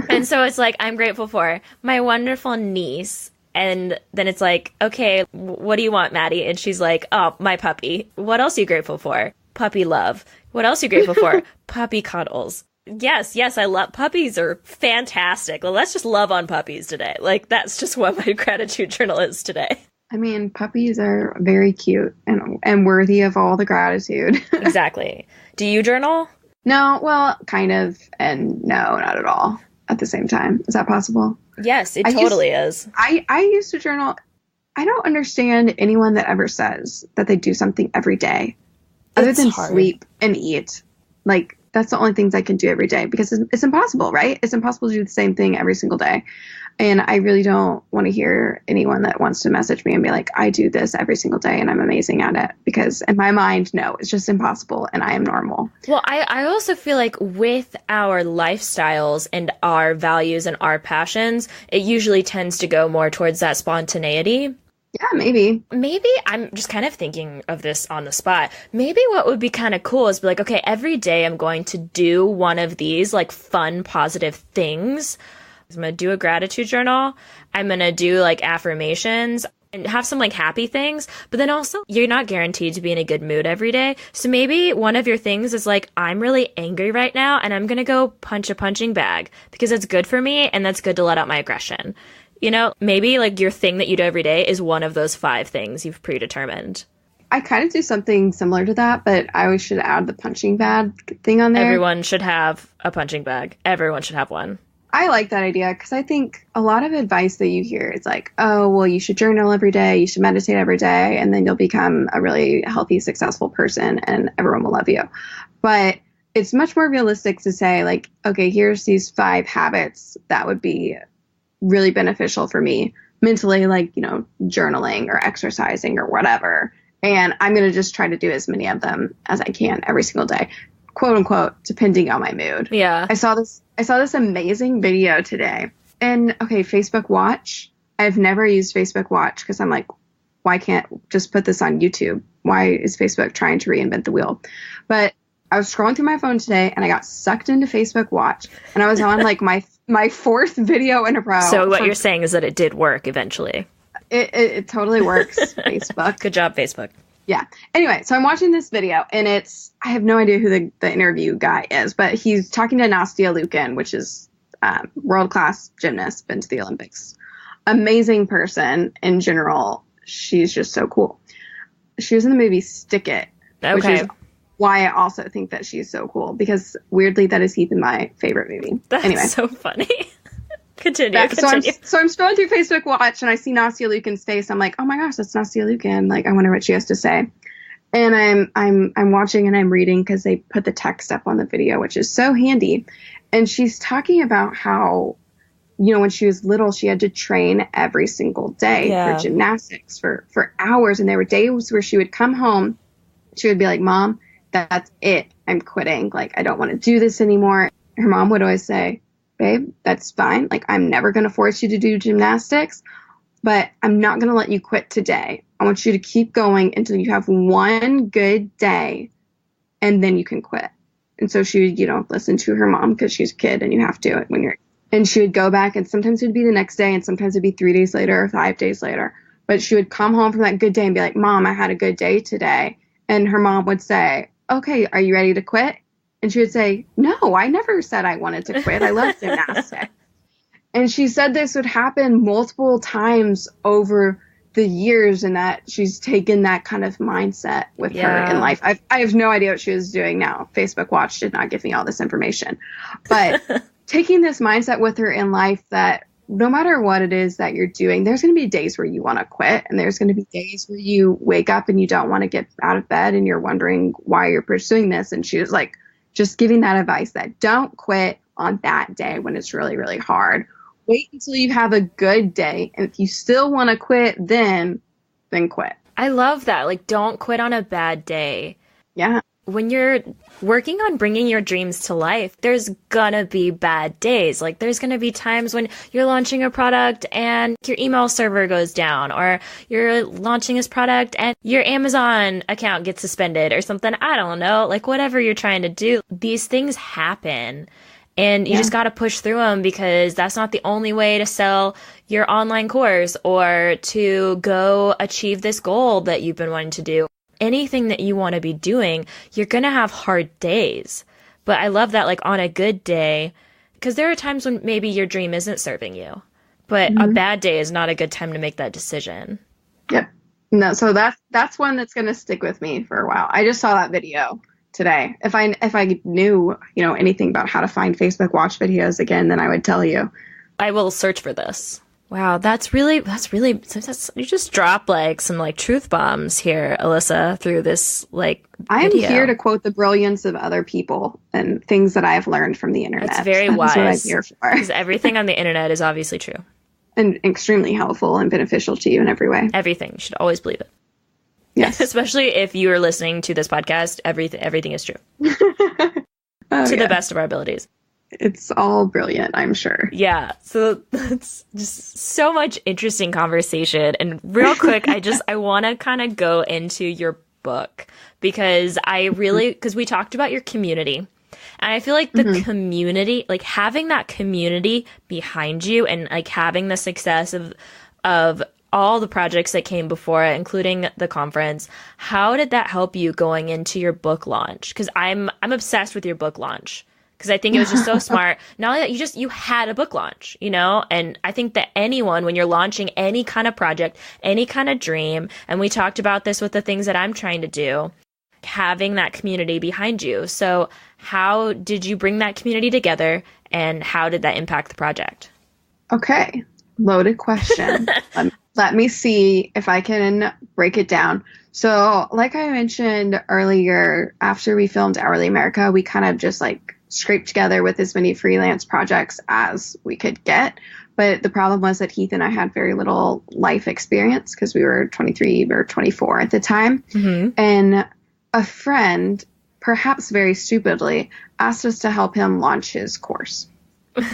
And so it's like, I'm grateful for my wonderful niece. And then it's like, okay, what do you want, Maddie? And she's like, oh, my puppy. What else are you grateful for? Puppy love. What else are you grateful for? Puppy cuddles. Yes, I love puppies are fantastic. Well, let's just love on puppies today. Like, that's just what my gratitude journal is today. I mean, puppies are very cute and worthy of all the gratitude. Exactly. Do you journal? No, well, kind of, and no, not at all at the same time. Is that possible? Yes, it totally is. I used to journal. I don't understand anyone that ever says that they do something every day other than sleep and eat. Like, that's the only things I can do every day because it's impossible, right? It's impossible to do the same thing every single day. And I really don't want to hear anyone that wants to message me and be like, I do this every single day and I'm amazing at it. Because in my mind, no, it's just impossible and I am normal. Well, I also feel like with our lifestyles and our values and our passions, it usually tends to go more towards that spontaneity. Yeah, maybe. Maybe I'm just kind of thinking of this on the spot. Maybe what would be kind of cool is be like, okay, every day I'm going to do one of these like fun, positive things. I'm going to do a gratitude journal. I'm going to do like affirmations and have some like happy things. But then also you're not guaranteed to be in a good mood every day. So maybe one of your things is like, I'm really angry right now and I'm going to go punch a punching bag because it's good for me and that's good to let out my aggression. You know, maybe like your thing that you do every day is one of those 5 things you've predetermined. I kind of do something similar to that, but I always should add the punching bag thing on there. Everyone should have a punching bag. Everyone should have one. I like that idea because I think a lot of advice that you hear is like, oh, well, you should journal every day, you should meditate every day, and then you'll become a really healthy, successful person and everyone will love you. But it's much more realistic to say like, okay, here's these 5 habits that would be really beneficial for me mentally, like, you know, journaling or exercising or whatever. And I'm going to just try to do as many of them as I can every single day, quote unquote, depending on my mood. Yeah. I saw this amazing video today. And okay, Facebook Watch. I've never used Facebook Watch because I'm like, why can't just put this on YouTube? Why is Facebook trying to reinvent the wheel? But I was scrolling through my phone today and I got sucked into Facebook Watch and I was on like my 4th video in a row. So what you're saying is that it did work eventually. It totally works, Facebook. Good job, Facebook. Yeah. Anyway, so I'm watching this video and I have no idea who the interview guy is, but he's talking to Nastia Liukin, which is world-class gymnast, been to the Olympics. Amazing person in general. She's just so cool. She was in the movie Stick It, which is why I also think that she's so cool, because weirdly that is Heath in my favorite movie. That's anyway. So funny. Continue. So I'm scrolling through Facebook Watch and I see Nastia Liukin's face. I'm like, oh my gosh, that's Nastia Liukin. Like, I wonder what she has to say. And I'm watching and I'm reading because they put the text up on the video, which is so handy. And she's talking about how, you know, when she was little, she had to train every single day for gymnastics for hours. And there were days where she would come home, she would be like, Mom, that's it. I'm quitting. Like, I don't want to do this anymore. Her mom would always say, babe, that's fine. Like, I'm never going to force you to do gymnastics, but I'm not going to let you quit today. I want you to keep going until you have one good day and then you can quit. And so she would, you know, listen to her mom because she's a kid and you have to when you're, and she would go back and sometimes it would be the next day and sometimes it'd be 3 days later or 5 days later. But she would come home from that good day and be like, Mom, I had a good day today. And her mom would say, okay, are you ready to quit? And she would say, no, I never said I wanted to quit. I love gymnastics. And she said this would happen multiple times over the years and that she's taken that kind of mindset with her in life. I have no idea what she was doing now. Facebook Watch did not give me all this information. But taking this mindset with her in life that no matter what it is that you're doing, there's going to be days where you want to quit. And there's going to be days where you wake up and you don't want to get out of bed and you're wondering why you're pursuing this. And she was like, just giving that advice that don't quit on that day when it's really, really hard. Wait until you have a good day. And if you still want to quit, then quit. I love that. Like, don't quit on a bad day. Yeah. When you're working on bringing your dreams to life, there's gonna be bad days. Like, there's gonna be times when you're launching a product and your email server goes down, or you're launching this product and your Amazon account gets suspended or something. I don't know. Like, whatever you're trying to do, these things happen. And you just got to push through them because that's not the only way to sell your online course or to go achieve this goal that you've been wanting to do. Anything that you want to be doing, you're going to have hard days. But I love that, like, on a good day, because there are times when maybe your dream isn't serving you, but a bad day is not a good time to make that decision. Yep. No, so that's one that's going to stick with me for a while. I just saw that video today. If I knew, you know, anything about how to find Facebook Watch videos again, then I would tell you. I will search for this. Wow, sometimes you just drop like some like truth bombs here, Alyssa, through this like I am video. here to quote the brilliance of other people and things that I've learned from the internet. That's very That's wise. what I'm here for. Because everything on the internet is obviously true. And extremely helpful and beneficial to you in every way. Everything. You should always believe it. Yes. Especially if you are listening to this podcast, everything is true. To the best of our abilities. It's all brilliant, I'm sure. Yeah. So that's just so much interesting conversation. And real quick, I want to kind of go into your book because because we talked about your community. And I feel like the community, like having that community behind you and like having the success of all the projects that came before it, including the conference, how did that help you going into your book launch? Because I'm obsessed with your book launch. Because I think it was just so smart. Not only that, you had a book launch, you know? And I think that anyone, when you're launching any kind of project, any kind of dream, and we talked about this with the things that I'm trying to do, having that community behind you. So how did you bring that community together, and how did that impact the project? Okay. Loaded question. Let me see if I can break it down. So like I mentioned earlier, after we filmed Hourly America, we kind of just like scraped together with as many freelance projects as we could get. But the problem was that Heath and I had very little life experience because we were 23 or 24 at the time. Mm-hmm. And a friend, perhaps very stupidly, asked us to help him launch his course.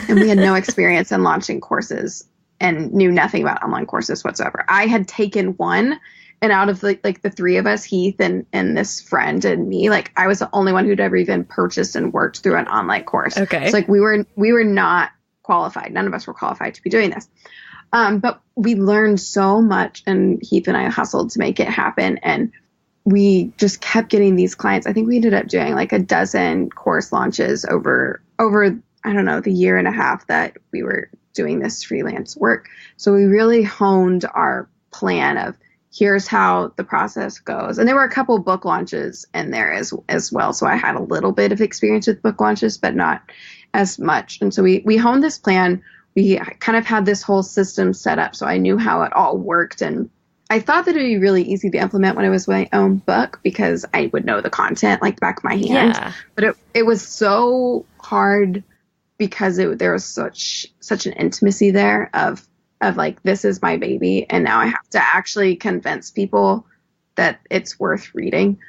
And we had no experience in launching courses and knew nothing about online courses whatsoever. I had taken one, and out of the three of us, Heath and this friend and me, like I was the only one who'd ever even purchased and worked through an online course. Okay. So like we were not qualified. None of us were qualified to be doing this. But we learned so much, and Heath and I hustled to make it happen. And we just kept getting these clients. I think we ended up doing like a dozen course launches over, I don't know, the year and a half that we were doing this freelance work. So we really honed our plan of here's how the process goes. And there were a couple book launches in there as well. So I had a little bit of experience with book launches, but not as much. And so we honed this plan. We kind of had this whole system set up. So I knew how it all worked. And I thought that it'd be really easy to implement when it was my own book because I would know the content like the back of my hand. Yeah. But it was so hard because there was such an intimacy there of like, this is my baby. And now I have to actually convince people that it's worth reading.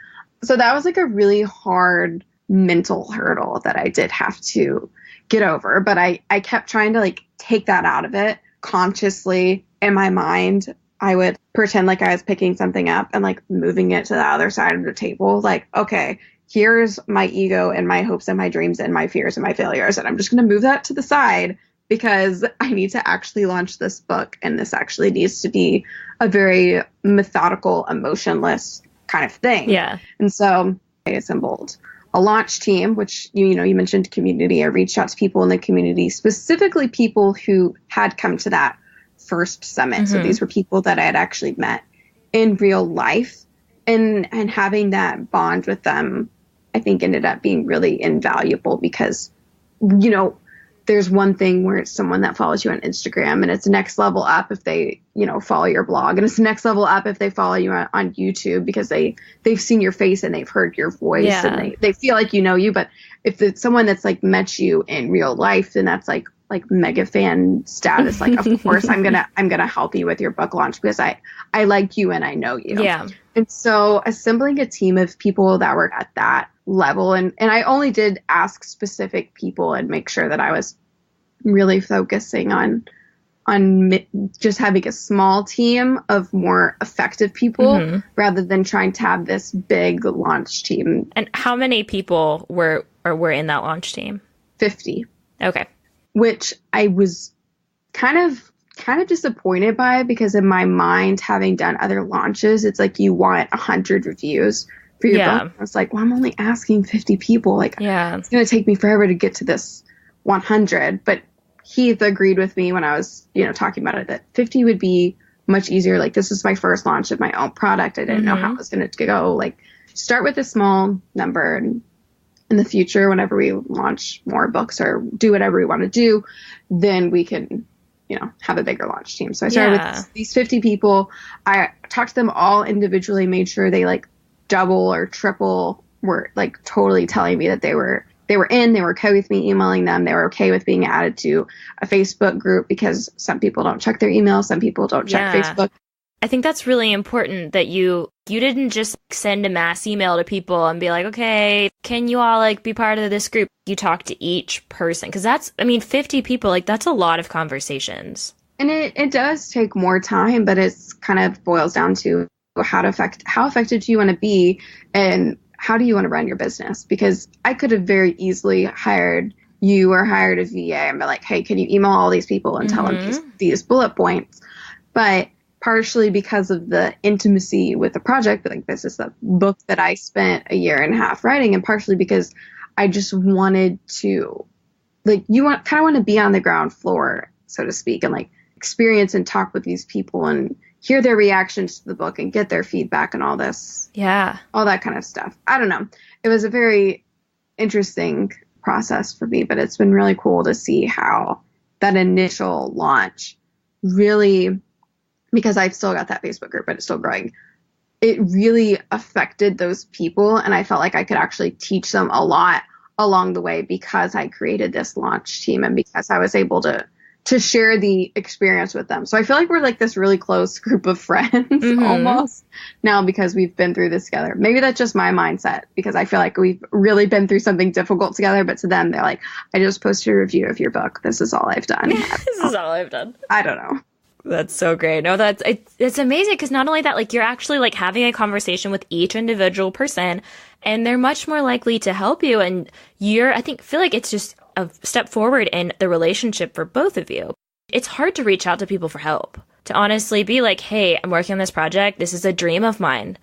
So that was like a really hard mental hurdle that I did have to get over. But I kept trying to like take that out of it consciously in my mind. I would pretend like I was picking something up and like moving it to the other side of the table. Like, okay, here's my ego and my hopes and my dreams and my fears and my failures. And I'm just going to move that to the side because I need to actually launch this book. And this actually needs to be a very methodical, emotionless kind of thing. Yeah. And so I assembled a launch team, which, you mentioned community. I reached out to people in the community, specifically people who had come to that first summit. Mm-hmm. So these were people that I had actually met in real life, and having that bond with them, I think ended up being really invaluable because, there's one thing where it's someone that follows you on Instagram, and it's next level up if they, follow your blog, and it's next level up if they follow you on YouTube because they've seen your face and they've heard your voice. Yeah. And they feel like you know you. But if it's someone that's like met you in real life, then that's like mega fan status. Like, of course I'm gonna help you with your book launch because I like you and I know you. Yeah. And so assembling a team of people that were at that level, and I only did ask specific people and make sure that I was really focusing on just having a small team of more effective people, mm-hmm. rather than trying to have this big launch team. And how many people were in that launch team? 50. Okay. Which I was kind of disappointed by because in my mind, having done other launches, it's like you want 100 reviews for your book. I was like, well, I'm only asking 50 people. Like, it's going to take me forever to get to this 100. But Heath agreed with me when I was, talking about it, that 50 would be much easier. Like, this is my first launch of my own product. I didn't know how it was going to go. Like, start with a small number, and in the future, whenever we launch more books or do whatever we want to do, then we can have a bigger launch team. So I started with these 50 people. I talked to them all individually, made sure they like double or triple were like totally telling me that they were in, they were okay with me emailing them. They were okay with being added to a Facebook group, because some people don't check their email. Some people don't check Facebook. I think that's really important that you didn't just send a mass email to people and be like, okay, can you all like be part of this group? You talk to each person, because 50 people, like that's a lot of conversations. And it does take more time, but it's kind of boils down to how effective do you want to be, and how do you want to run your business? Because I could have very easily hired you or hired a VA and be like, hey, can you email all these people and tell them these bullet points? But partially because of the intimacy with the project, but like this is the book that I spent a year and a half writing, and partially because I just wanted to, like, kind of want to be on the ground floor, so to speak, and like experience and talk with these people and hear their reactions to the book and get their feedback and all this. Yeah. All that kind of stuff. I don't know. It was a very interesting process for me, but it's been really cool to see how that initial launch really, because I've still got that Facebook group, but it's still growing, it really affected those people. And I felt like I could actually teach them a lot along the way, because I created this launch team and because I was able to share the experience with them. So I feel like we're like this really close group of friends almost now, because we've been through this together. Maybe that's just my mindset, because I feel like we've really been through something difficult together. But to them, they're like, I just posted a review of your book. This is all I've done. This is all I've done. I don't know. That's so great. No, it's amazing, because not only that, like you're actually like having a conversation with each individual person, and they're much more likely to help you. And feel like it's just a step forward in the relationship for both of you. It's hard to reach out to people for help, to honestly be like, hey, I'm working on this project. This is a dream of mine.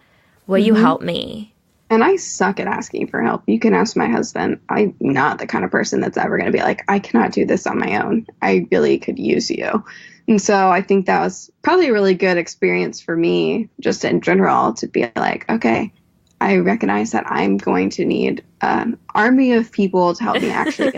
Will you help me? And I suck at asking for help. You can ask my husband. I'm not the kind of person that's ever going to be like, I cannot do this on my own. I really could use you. And so I think that was probably a really good experience for me, just in general, to be like, okay, I recognize that I'm going to need an army of people to help me actually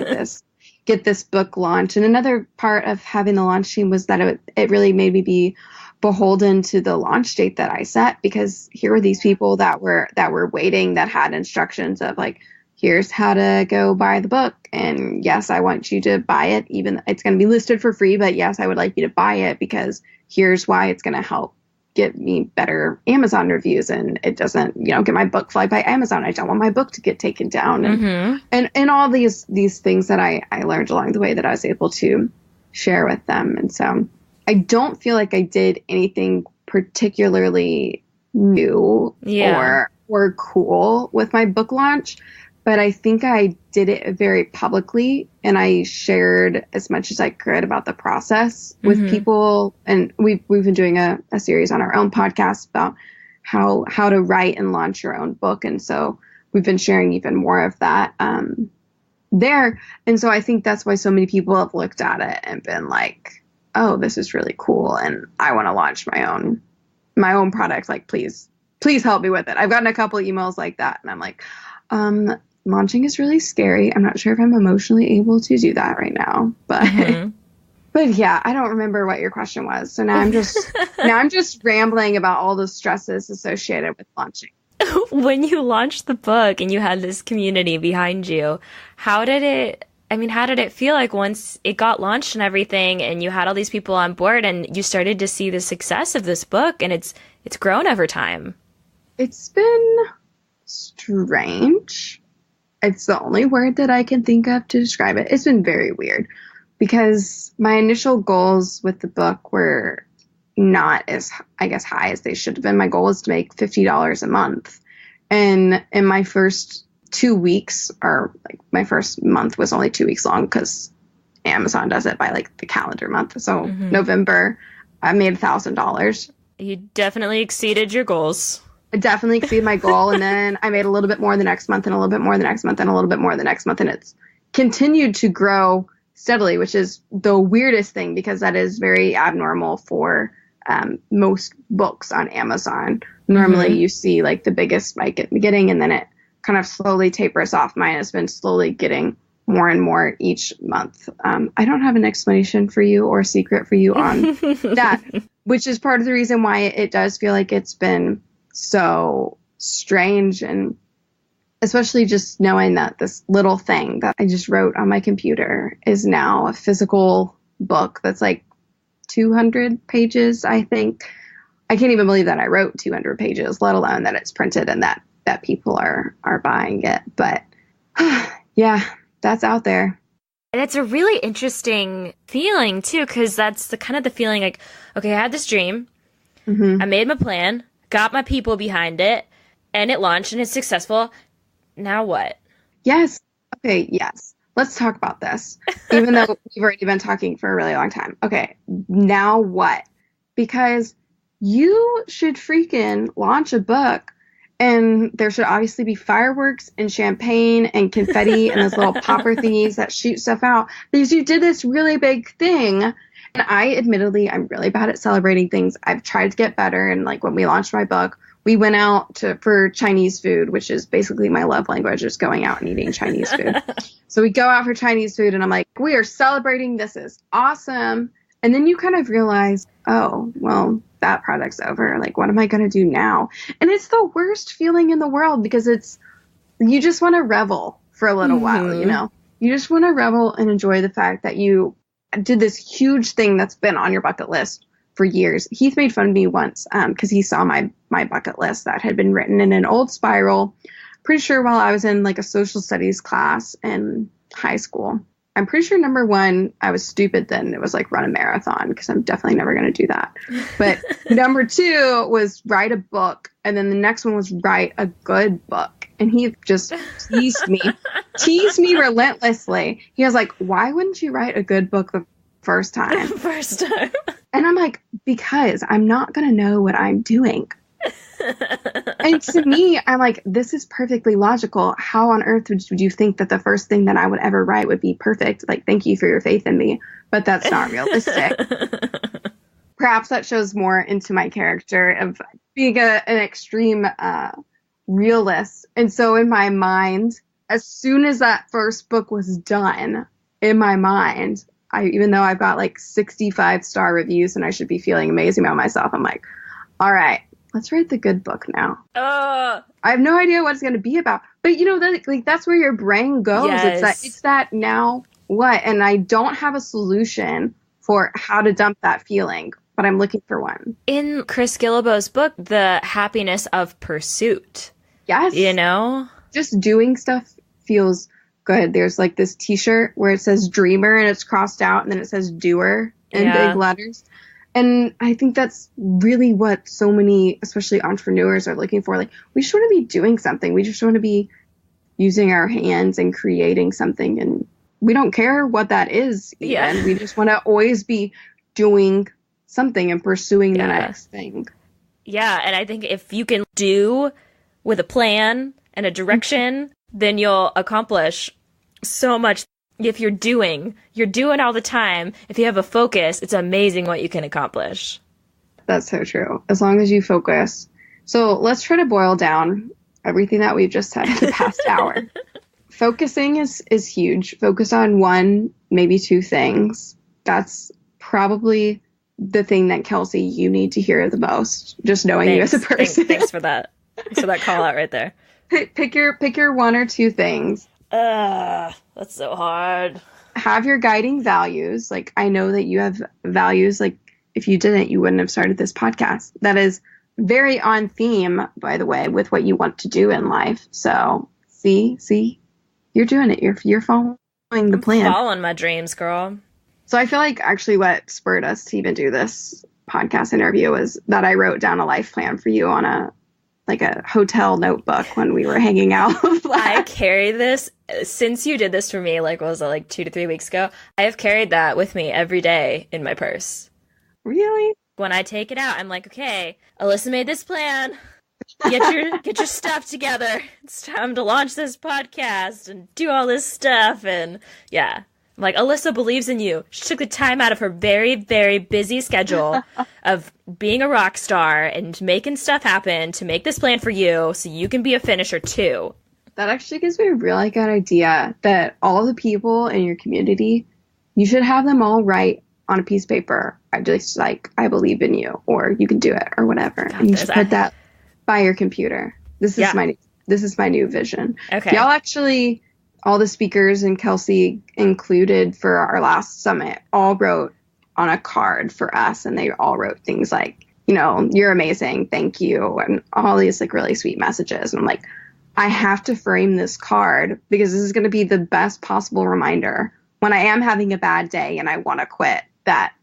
get this book launched. And another part of having the launch team was that it really made me be beholden to the launch date that I set, because here were these people that were waiting, that had instructions of like, here's how to go buy the book. And yes, I want you to buy it. Even it's going to be listed for free, but yes, I would like you to buy it, because here's why it's going to help get me better Amazon reviews, and it doesn't, get my book fly by Amazon. I don't want my book to get taken down, and all these things that I learned along the way that I was able to share with them. And so I don't feel like I did anything particularly new or cool with my book launch, but I think I did it very publicly, and I shared as much as I could about the process with people. And we've been doing a series on our own podcast about how to write and launch your own book. And so we've been sharing even more of that there. And so I think that's why so many people have looked at it and been like, oh, this is really cool, and I want to launch my own product. Like, please help me with it. I've gotten a couple of emails like that, and I'm like, launching is really scary. I'm not sure if I'm emotionally able to do that right now, but but yeah, I don't remember what your question was. So now I'm just rambling about all the stresses associated with launching. When you launched the book and you had this community behind you, how did it feel like once it got launched and everything, and you had all these people on board, and you started to see the success of this book, and it's grown over time? It's been strange. It's the only word that I can think of to describe it. It's been very weird, because my initial goals with the book were not as, I guess, high as they should have been. My goal was to make $50 a month. And in my first 2 weeks, or like my first month was only 2 weeks long, because Amazon does it by like the calendar month. So November, I made $1,000. You definitely exceeded your goals. I definitely exceeded my goal. And then I made a little bit more the next month, and a little bit more the next month, and a little bit more the next month. And it's continued to grow steadily, which is the weirdest thing, because that is very abnormal for most books on Amazon. Normally you see like the biggest spike at the beginning, and then it kind of slowly tapers off. Mine has been slowly getting more and more each month. I don't have an explanation for you or a secret for you on that, which is part of the reason why it does feel like it's been so strange, and especially just knowing that this little thing that I just wrote on my computer is now a physical book that's like 200 pages, I think. I can't even believe that I wrote 200 pages, let alone that it's printed and that people are buying it. But yeah, that's out there. And it's a really interesting feeling too, because that's the kind of the feeling like, okay, I had this dream, I made my plan, got my people behind it, and it launched and it's successful. Now what? Yes. Okay. Yes. Let's talk about this, even though we've already been talking for a really long time. Okay. Now what? Because you should freaking launch a book, and there should obviously be fireworks and champagne and confetti and those little popper thingies that shoot stuff out, because you did this really big thing. And I admittedly, I'm really bad at celebrating things. I've tried to get better. And like when we launched my book, we went out for Chinese food, which is basically my love language, is going out and eating Chinese food. So we go out for Chinese food and I'm like, we are celebrating. This is awesome. And then you kind of realize, oh, well, that project's over. Like, what am I going to do now? And it's the worst feeling in the world, because you just want to revel for a little while, you know? You just want to revel and enjoy the fact that you did this huge thing that's been on your bucket list for years. Heath made fun of me once because he saw my bucket list that had been written in an old spiral, pretty sure while I was in like a social studies class in high school. I'm pretty sure number one, I was stupid then. It was like run a marathon, because I'm definitely never going to do that. But number two was write a book. And then the next one was write a good book. And he just teased me relentlessly. He was like, why wouldn't you write a good book the first time? First time. And I'm like, because I'm not going to know what I'm doing. And to me, I'm like, this is perfectly logical. How on earth would you think that the first thing that I would ever write would be perfect? Like, thank you for your faith in me. But that's not realistic. Perhaps that shows more into my character of being an extreme realist. And so in my mind, as soon as that first book was done, in my mind, even though I've got like 65-star reviews and I should be feeling amazing about myself, I'm like, all right, let's write the good book now. I have no idea what it's going to be about. But, you know, that's where your brain goes. Yes. It's that now what? And I don't have a solution for how to dump that feeling, but I'm looking for one. In Chris Gillibo's book, The Happiness of Pursuit. Yes. You know? Just doing stuff feels good. There's like this t-shirt where it says dreamer and it's crossed out, and then it says doer in big letters. And I think that's really what so many, especially entrepreneurs, are looking for. Like, we just want to be doing something. We just want to be using our hands and creating something. And we don't care what that is. Even. Yeah. We just want to always be doing something and pursuing the next thing. Yeah. And I think if you can do with a plan and a direction, then you'll accomplish so much. If you're doing all the time. If you have a focus, it's amazing what you can accomplish. That's so true. As long as you focus. So let's try to boil down everything that we've just said in the past hour. Focusing is huge. Focus on one, maybe two things. That's probably the thing that, Kelsey, you need to hear the most. Just knowing you as a person. Thanks for that. Thanks for that call out right there. Pick your one or two things. That's so hard. Have your guiding values. Like, I know that you have values. Like, if you didn't, you wouldn't have started this podcast. That is very on theme, by the way, with what you want to do in life. So, see, you're doing it. You're following the plan. Following my dreams, girl. So I feel like actually what spurred us to even do this podcast interview was that I wrote down a life plan for you on a hotel notebook when we were hanging out. I carry this since you did this for me, like, what was it, like 2 to 3 weeks ago? I have carried that with me every day in my purse. Really? When I take it out, I'm like, okay, Alyssa made this plan. Get your stuff together. It's time to launch this podcast and do all this stuff. And yeah, I'm like, Alyssa believes in you. She took the time out of her very, very busy schedule of being a rock star and making stuff happen to make this plan for you so you can be a finisher too. That actually gives me a really good idea that all the people in your community, you should have them all write on a piece of paper. I just like, I believe in you, or you can do it, or whatever. And you should put that by your computer. This is my new vision. Okay. Y'all actually, all the speakers and Kelsey included for our last summit all wrote on a card for us, and they all wrote things like, you're amazing, thank you, and all these like really sweet messages. And I'm like, I have to frame this card because this is going to be the best possible reminder when I am having a bad day and I want to quit, that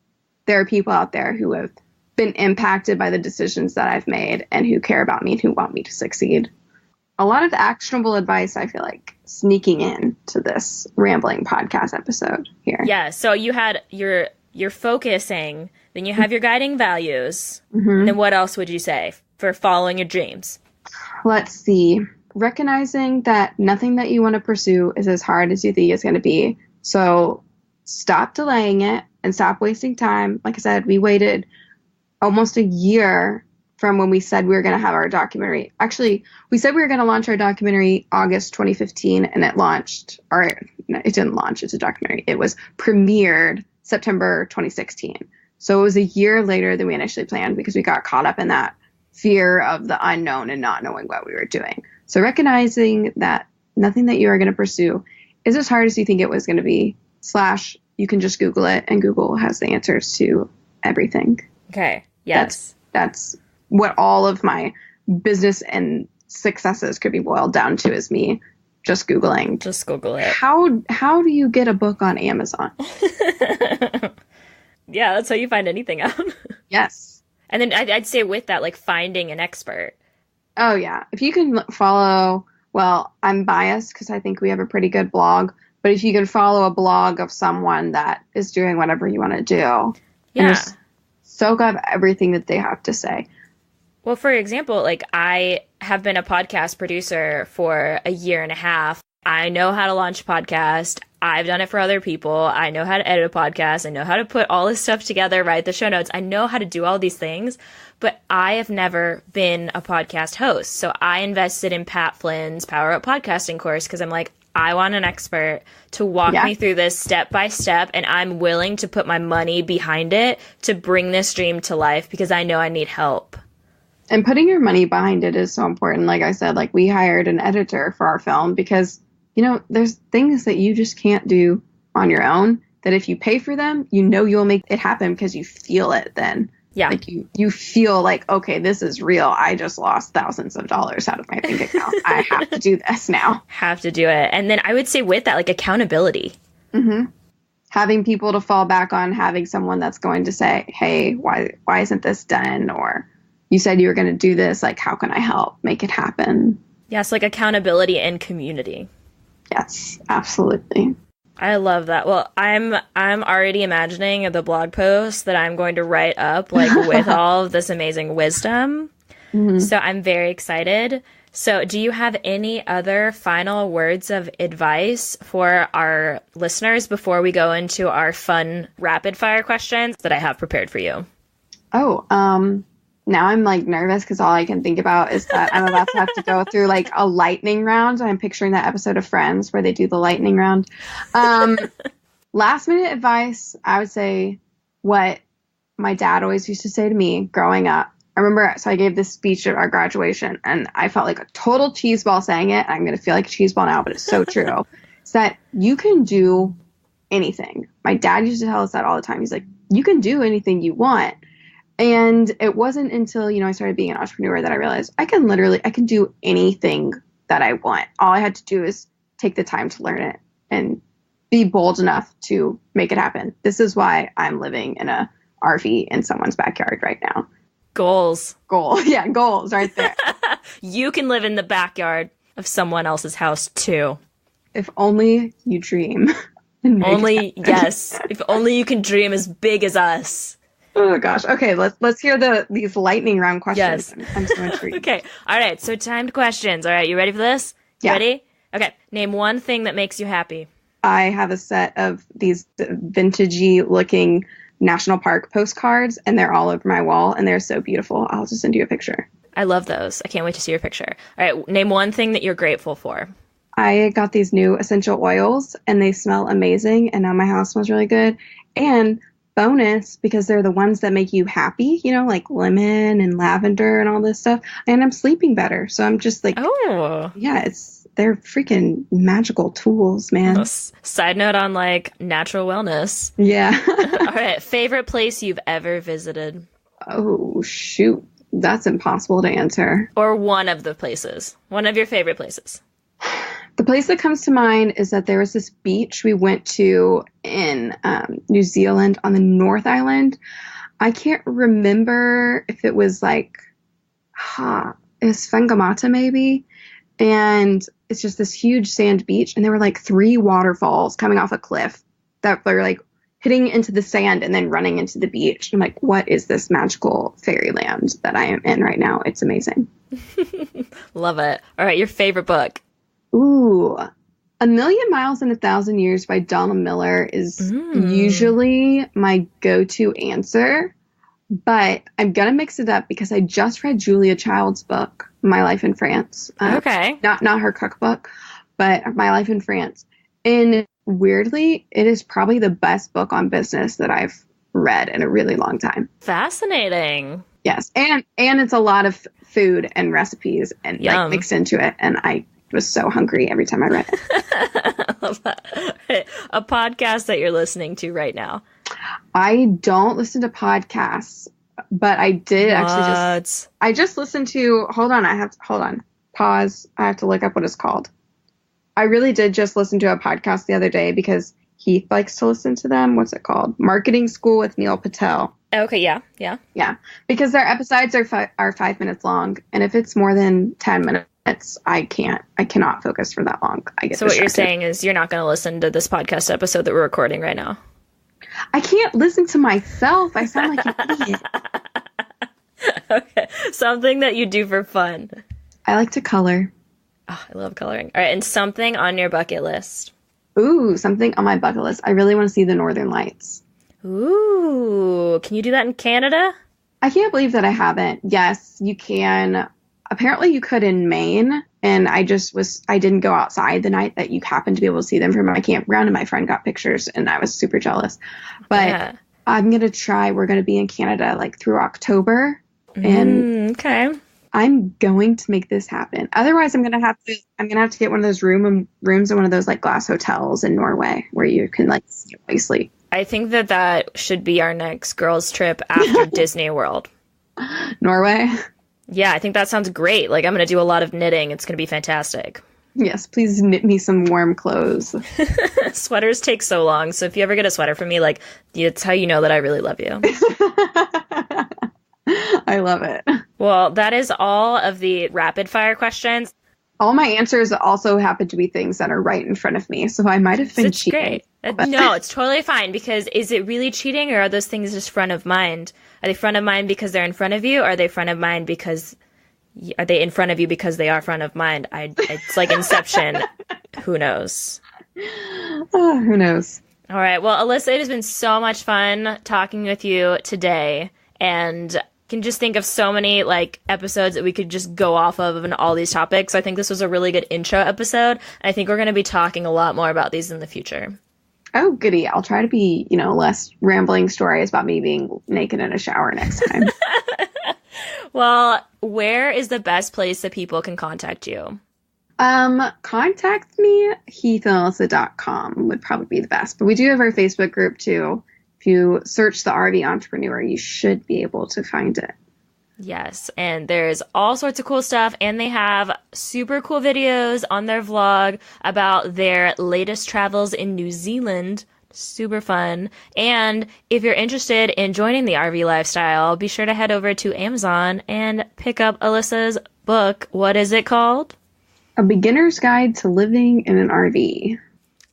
there are people out there who have been impacted by the decisions that I've made and who care about me and who want me to succeed. A lot of actionable advice, I feel like, sneaking in to this rambling podcast episode here. Yeah, so you had your focusing, then you have your guiding values, and then what else would you say for following your dreams? Let's see. Recognizing that nothing that you want to pursue is as hard as you think it's going to be. So stop delaying it and stop wasting time. Like I said, we waited almost a year from when we said we were going to have our documentary. Actually, we said we were going to launch our documentary August 2015, and it launched, or no, it didn't launch. It's a documentary. It was premiered September 2016. So it was a year later than we initially planned because we got caught up in that fear of the unknown and not knowing what we were doing. So recognizing that nothing that you are going to pursue is as hard as you think it was going to be, / you can just Google it, and Google has the answers to everything. Okay. Yes. That's what all of my business and successes could be boiled down to, is me just Googling. Just Google it. How do you get a book on Amazon? Yeah, that's how you find anything out. Yes. And then I'd say with that, like finding an expert. Oh, yeah. If you can follow, well, I'm biased because I think we have a pretty good blog, but if you can follow a blog of someone that is doing whatever you want to do, and just soak up everything that they have to say. Well, for example, like I have been a podcast producer for a year and a half. I know how to launch a podcast. I've done it for other people. I know how to edit a podcast. I know how to put all this stuff together, write the show notes. I know how to do all these things, but I have never been a podcast host. So I invested in Pat Flynn's Power Up Podcasting course because I'm like, I want an expert to walk me through this step by step, and I'm willing to put my money behind it to bring this dream to life because I know I need help. And putting your money behind it is so important. Like I said, like we hired an editor for our film because, there's things that you just can't do on your own that if you pay for them, you'll make it happen because you feel it then. Yeah. Like you feel like, okay, this is real. I just lost thousands of dollars out of my bank account. I have to do this now. Have to do it. And then I would say with that, like accountability. Mm-hmm. Having people to fall back on, having someone that's going to say, hey, why isn't this done? Or you said you were going to do this. Like, how can I help make it happen? Yes, like accountability and community. Yes, absolutely. I love that. Well, I'm already imagining the blog post that I'm going to write up, like with all of this amazing wisdom. Mm-hmm. So I'm very excited. So do you have any other final words of advice for our listeners before we go into our fun rapid fire questions that I have prepared for you? Now I'm like nervous because all I can think about is that I'm about to have to go through like a lightning round. I'm picturing that episode of Friends where they do the lightning round. Last minute advice, I would say what my dad always used to say to me growing up. I remember, so I gave this speech at our graduation and I felt like a total cheeseball saying it. I'm going to feel like a cheeseball now, but it's so true. It's that you can do anything. My dad used to tell us that all the time. He's like, you can do anything you want. And it wasn't until, I started being an entrepreneur that I realized I can do anything that I want. All I had to do is take the time to learn it and be bold enough to make it happen. This is why I'm living in a RV in someone's backyard right now. Goals. Yeah, goals right there. You can live in the backyard of someone else's house too. If only you dream. Yes. If only you can dream as big as us. Oh gosh. Okay, let's hear these lightning round questions. Yes. I'm so intrigued. Okay. All right. So timed questions. All right. You ready for this? Yeah. Ready? Okay. Name one thing that makes you happy. I have a set of these vintagey looking national park postcards, and they're all over my wall, and they're so beautiful. I'll just send you a picture. I love those. I can't wait to see your picture. All right. Name one thing that you're grateful for. I got these new essential oils and they smell amazing. And now my house smells really good. And bonus, because they're the ones that make you happy, like lemon and lavender and all this stuff. And I'm sleeping better. So I'm just like, Oh. yeah, they're freaking magical tools, man. Side note on like natural wellness. Yeah. All right. Favorite place you've ever visited? Oh, shoot. That's impossible to answer. Or one of the places. One of your favorite places. The place that comes to mind is that there was this beach we went to in New Zealand on the North Island. I can't remember if it was like, it was Whangamata maybe. And it's just this huge sand beach. And there were like 3 waterfalls coming off a cliff that were like hitting into the sand and then running into the beach. I'm like, what is this magical fairyland that I am in right now? It's amazing. Love it. All right. Your favorite book? Ooh, A Million Miles in 1,000 Years by Donald Miller is usually my go-to answer, but I'm going to mix it up because I just read Julia Child's book, My Life in France. Okay. Not her cookbook, but My Life in France. And weirdly, it is probably the best book on business that I've read in a really long time. Fascinating. Yes. And it's a lot of food and recipes and like mixed into it. And I was so hungry every time I read it. I love that. A podcast that you're listening to right now. I don't listen to podcasts, but I did I just listened to, hold on, pause. I have to look up what it's called. I really did just listen to a podcast the other day because Heath likes to listen to them. What's it called? Marketing School with Neil Patel. Okay, yeah. Yeah, because their episodes are 5 minutes long, and if it's more than 10 minutes, I cannot focus for that long. I get so what you're saying is you're not going to listen to this podcast episode that we're recording right now. I can't listen to myself. I sound like an idiot. Okay, something that you do for fun. I like to color. Oh, I love coloring. All right, and something on your bucket list. Ooh, something on my bucket list. I really want to see the Northern Lights. Ooh, can you do that in Canada? I can't believe that I haven't. Yes, you can. Apparently you could in Maine, and I didn't go outside the night that you happened to be able to see them from my campground, and my friend got pictures, and I was super jealous. But yeah. I'm going to try. We're going to be in Canada like through October, and okay. I'm going to make this happen. Otherwise, I'm going to have to get one of those rooms in one of those like glass hotels in Norway where you can like sleep. I think that should be our next girls trip after Disney World. Norway? Yeah, I think that sounds great. Like, I'm going to do a lot of knitting. It's going to be fantastic. Yes, please knit me some warm clothes. Sweaters take so long. So if you ever get a sweater from me, like, it's how you know that I really love you. I love it. Well, that is all of the rapid fire questions. All my answers also happen to be things that are right in front of me. So I might have been cheating. Great. No, it's totally fine, because is it really cheating, or are those things just front of mind? Are they front of mind because they're in front of you? Or are they front of mind because are they in front of you because they are front of mind? It's like Inception. Who knows? Who knows? All right. Well, Alyssa, it has been so much fun talking with you today, and can just think of so many like episodes that we could just go off of and all these topics. I think this was a really good intro episode. I think we're going to be talking a lot more about these in the future. Oh, goody. I'll try to be, less rambling stories about me being naked in a shower next time. Well, where is the best place that people can contact you? Contact me, heathandalyssa.com would probably be the best. But we do have our Facebook group too. If you search the RV Entrepreneur, you should be able to find it. Yes, and there's all sorts of cool stuff, and they have super cool videos on their vlog about their latest travels in New Zealand. Super fun. And if you're interested in joining the RV lifestyle, be sure to head over to Amazon and pick up Alyssa's book. What is it called? A Beginner's Guide to Living in an RV.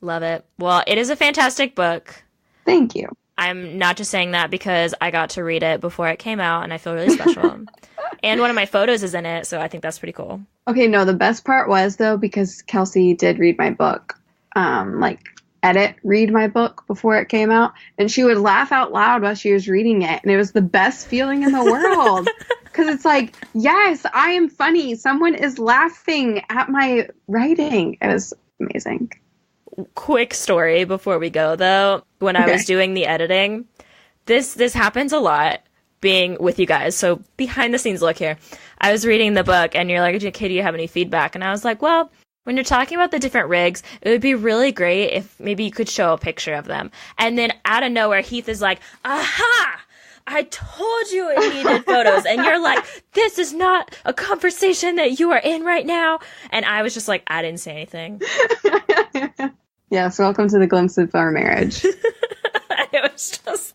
Love it. Well, it is a fantastic book. Thank you. I'm not just saying that because I got to read it before it came out, and I feel really special. And one of my photos is in it, so I think that's pretty cool. Okay, no, the best part was, though, because Kelsey did read my book, read my book before it came out, and she would laugh out loud while she was reading it, and it was the best feeling in the world. Because it's like, yes, I am funny. Someone is laughing at my writing. It was amazing. Quick story before we go, though. When I was doing the editing, this happens a lot being with you guys. So behind the scenes look here. I was reading the book and you're like, okay, do you have any feedback? And I was like, well, when you're talking about the different rigs, it would be really great if maybe you could show a picture of them. And then out of nowhere, Heath is like, aha! I told you it needed photos. And you're like, this is not a conversation that you are in right now. And I was just like, I didn't say anything. Yes, welcome to the glimpse of our marriage. It was just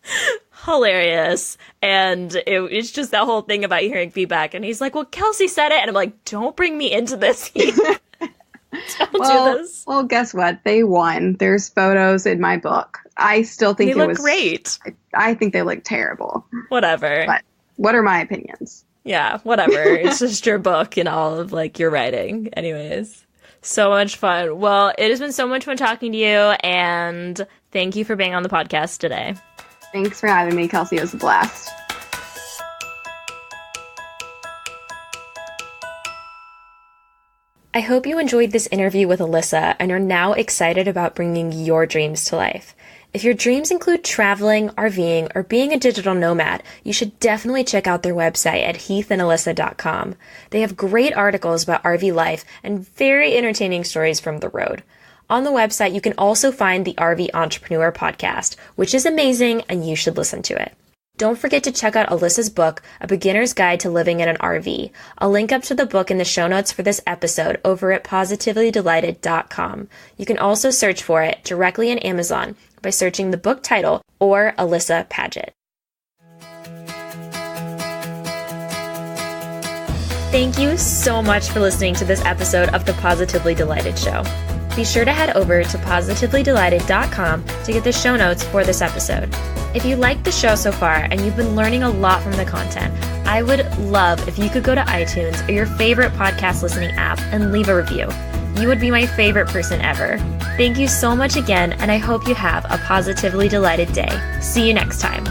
hilarious. And it's just that whole thing about hearing feedback. And he's like, well, Kelsey said it. And I'm like, don't bring me into this, Heath. Don't do this. Well, guess what? They won. There's photos in my book. I still think they look great. I think they look terrible. Whatever. But what are my opinions? Yeah, whatever. It's just your book and all of like your writing. Anyways, so much fun. Well, it has been so much fun talking to you, and thank you for being on the podcast today. Thanks for having me, Kelsey. It was a blast. I hope you enjoyed this interview with Alyssa and are now excited about bringing your dreams to life. If your dreams include traveling, RVing, or being a digital nomad, you should definitely check out their website at heathandalyssa.com. They have great articles about RV life and very entertaining stories from the road. On the website, you can also find the RV Entrepreneur podcast, which is amazing and you should listen to it. Don't forget to check out Alyssa's book, A Beginner's Guide to Living in an RV. I'll link up to the book in the show notes for this episode over at positivelydelighted.com. You can also search for it directly in Amazon by searching the book title or Alyssa Padgett. Thank you so much for listening to this episode of the Positively Delighted Show. Be sure to head over to positivelydelighted.com to get the show notes for this episode. If you liked the show so far and you've been learning a lot from the content, I would love if you could go to iTunes or your favorite podcast listening app and leave a review. You would be my favorite person ever. Thank you so much again, and I hope you have a positively delighted day. See you next time.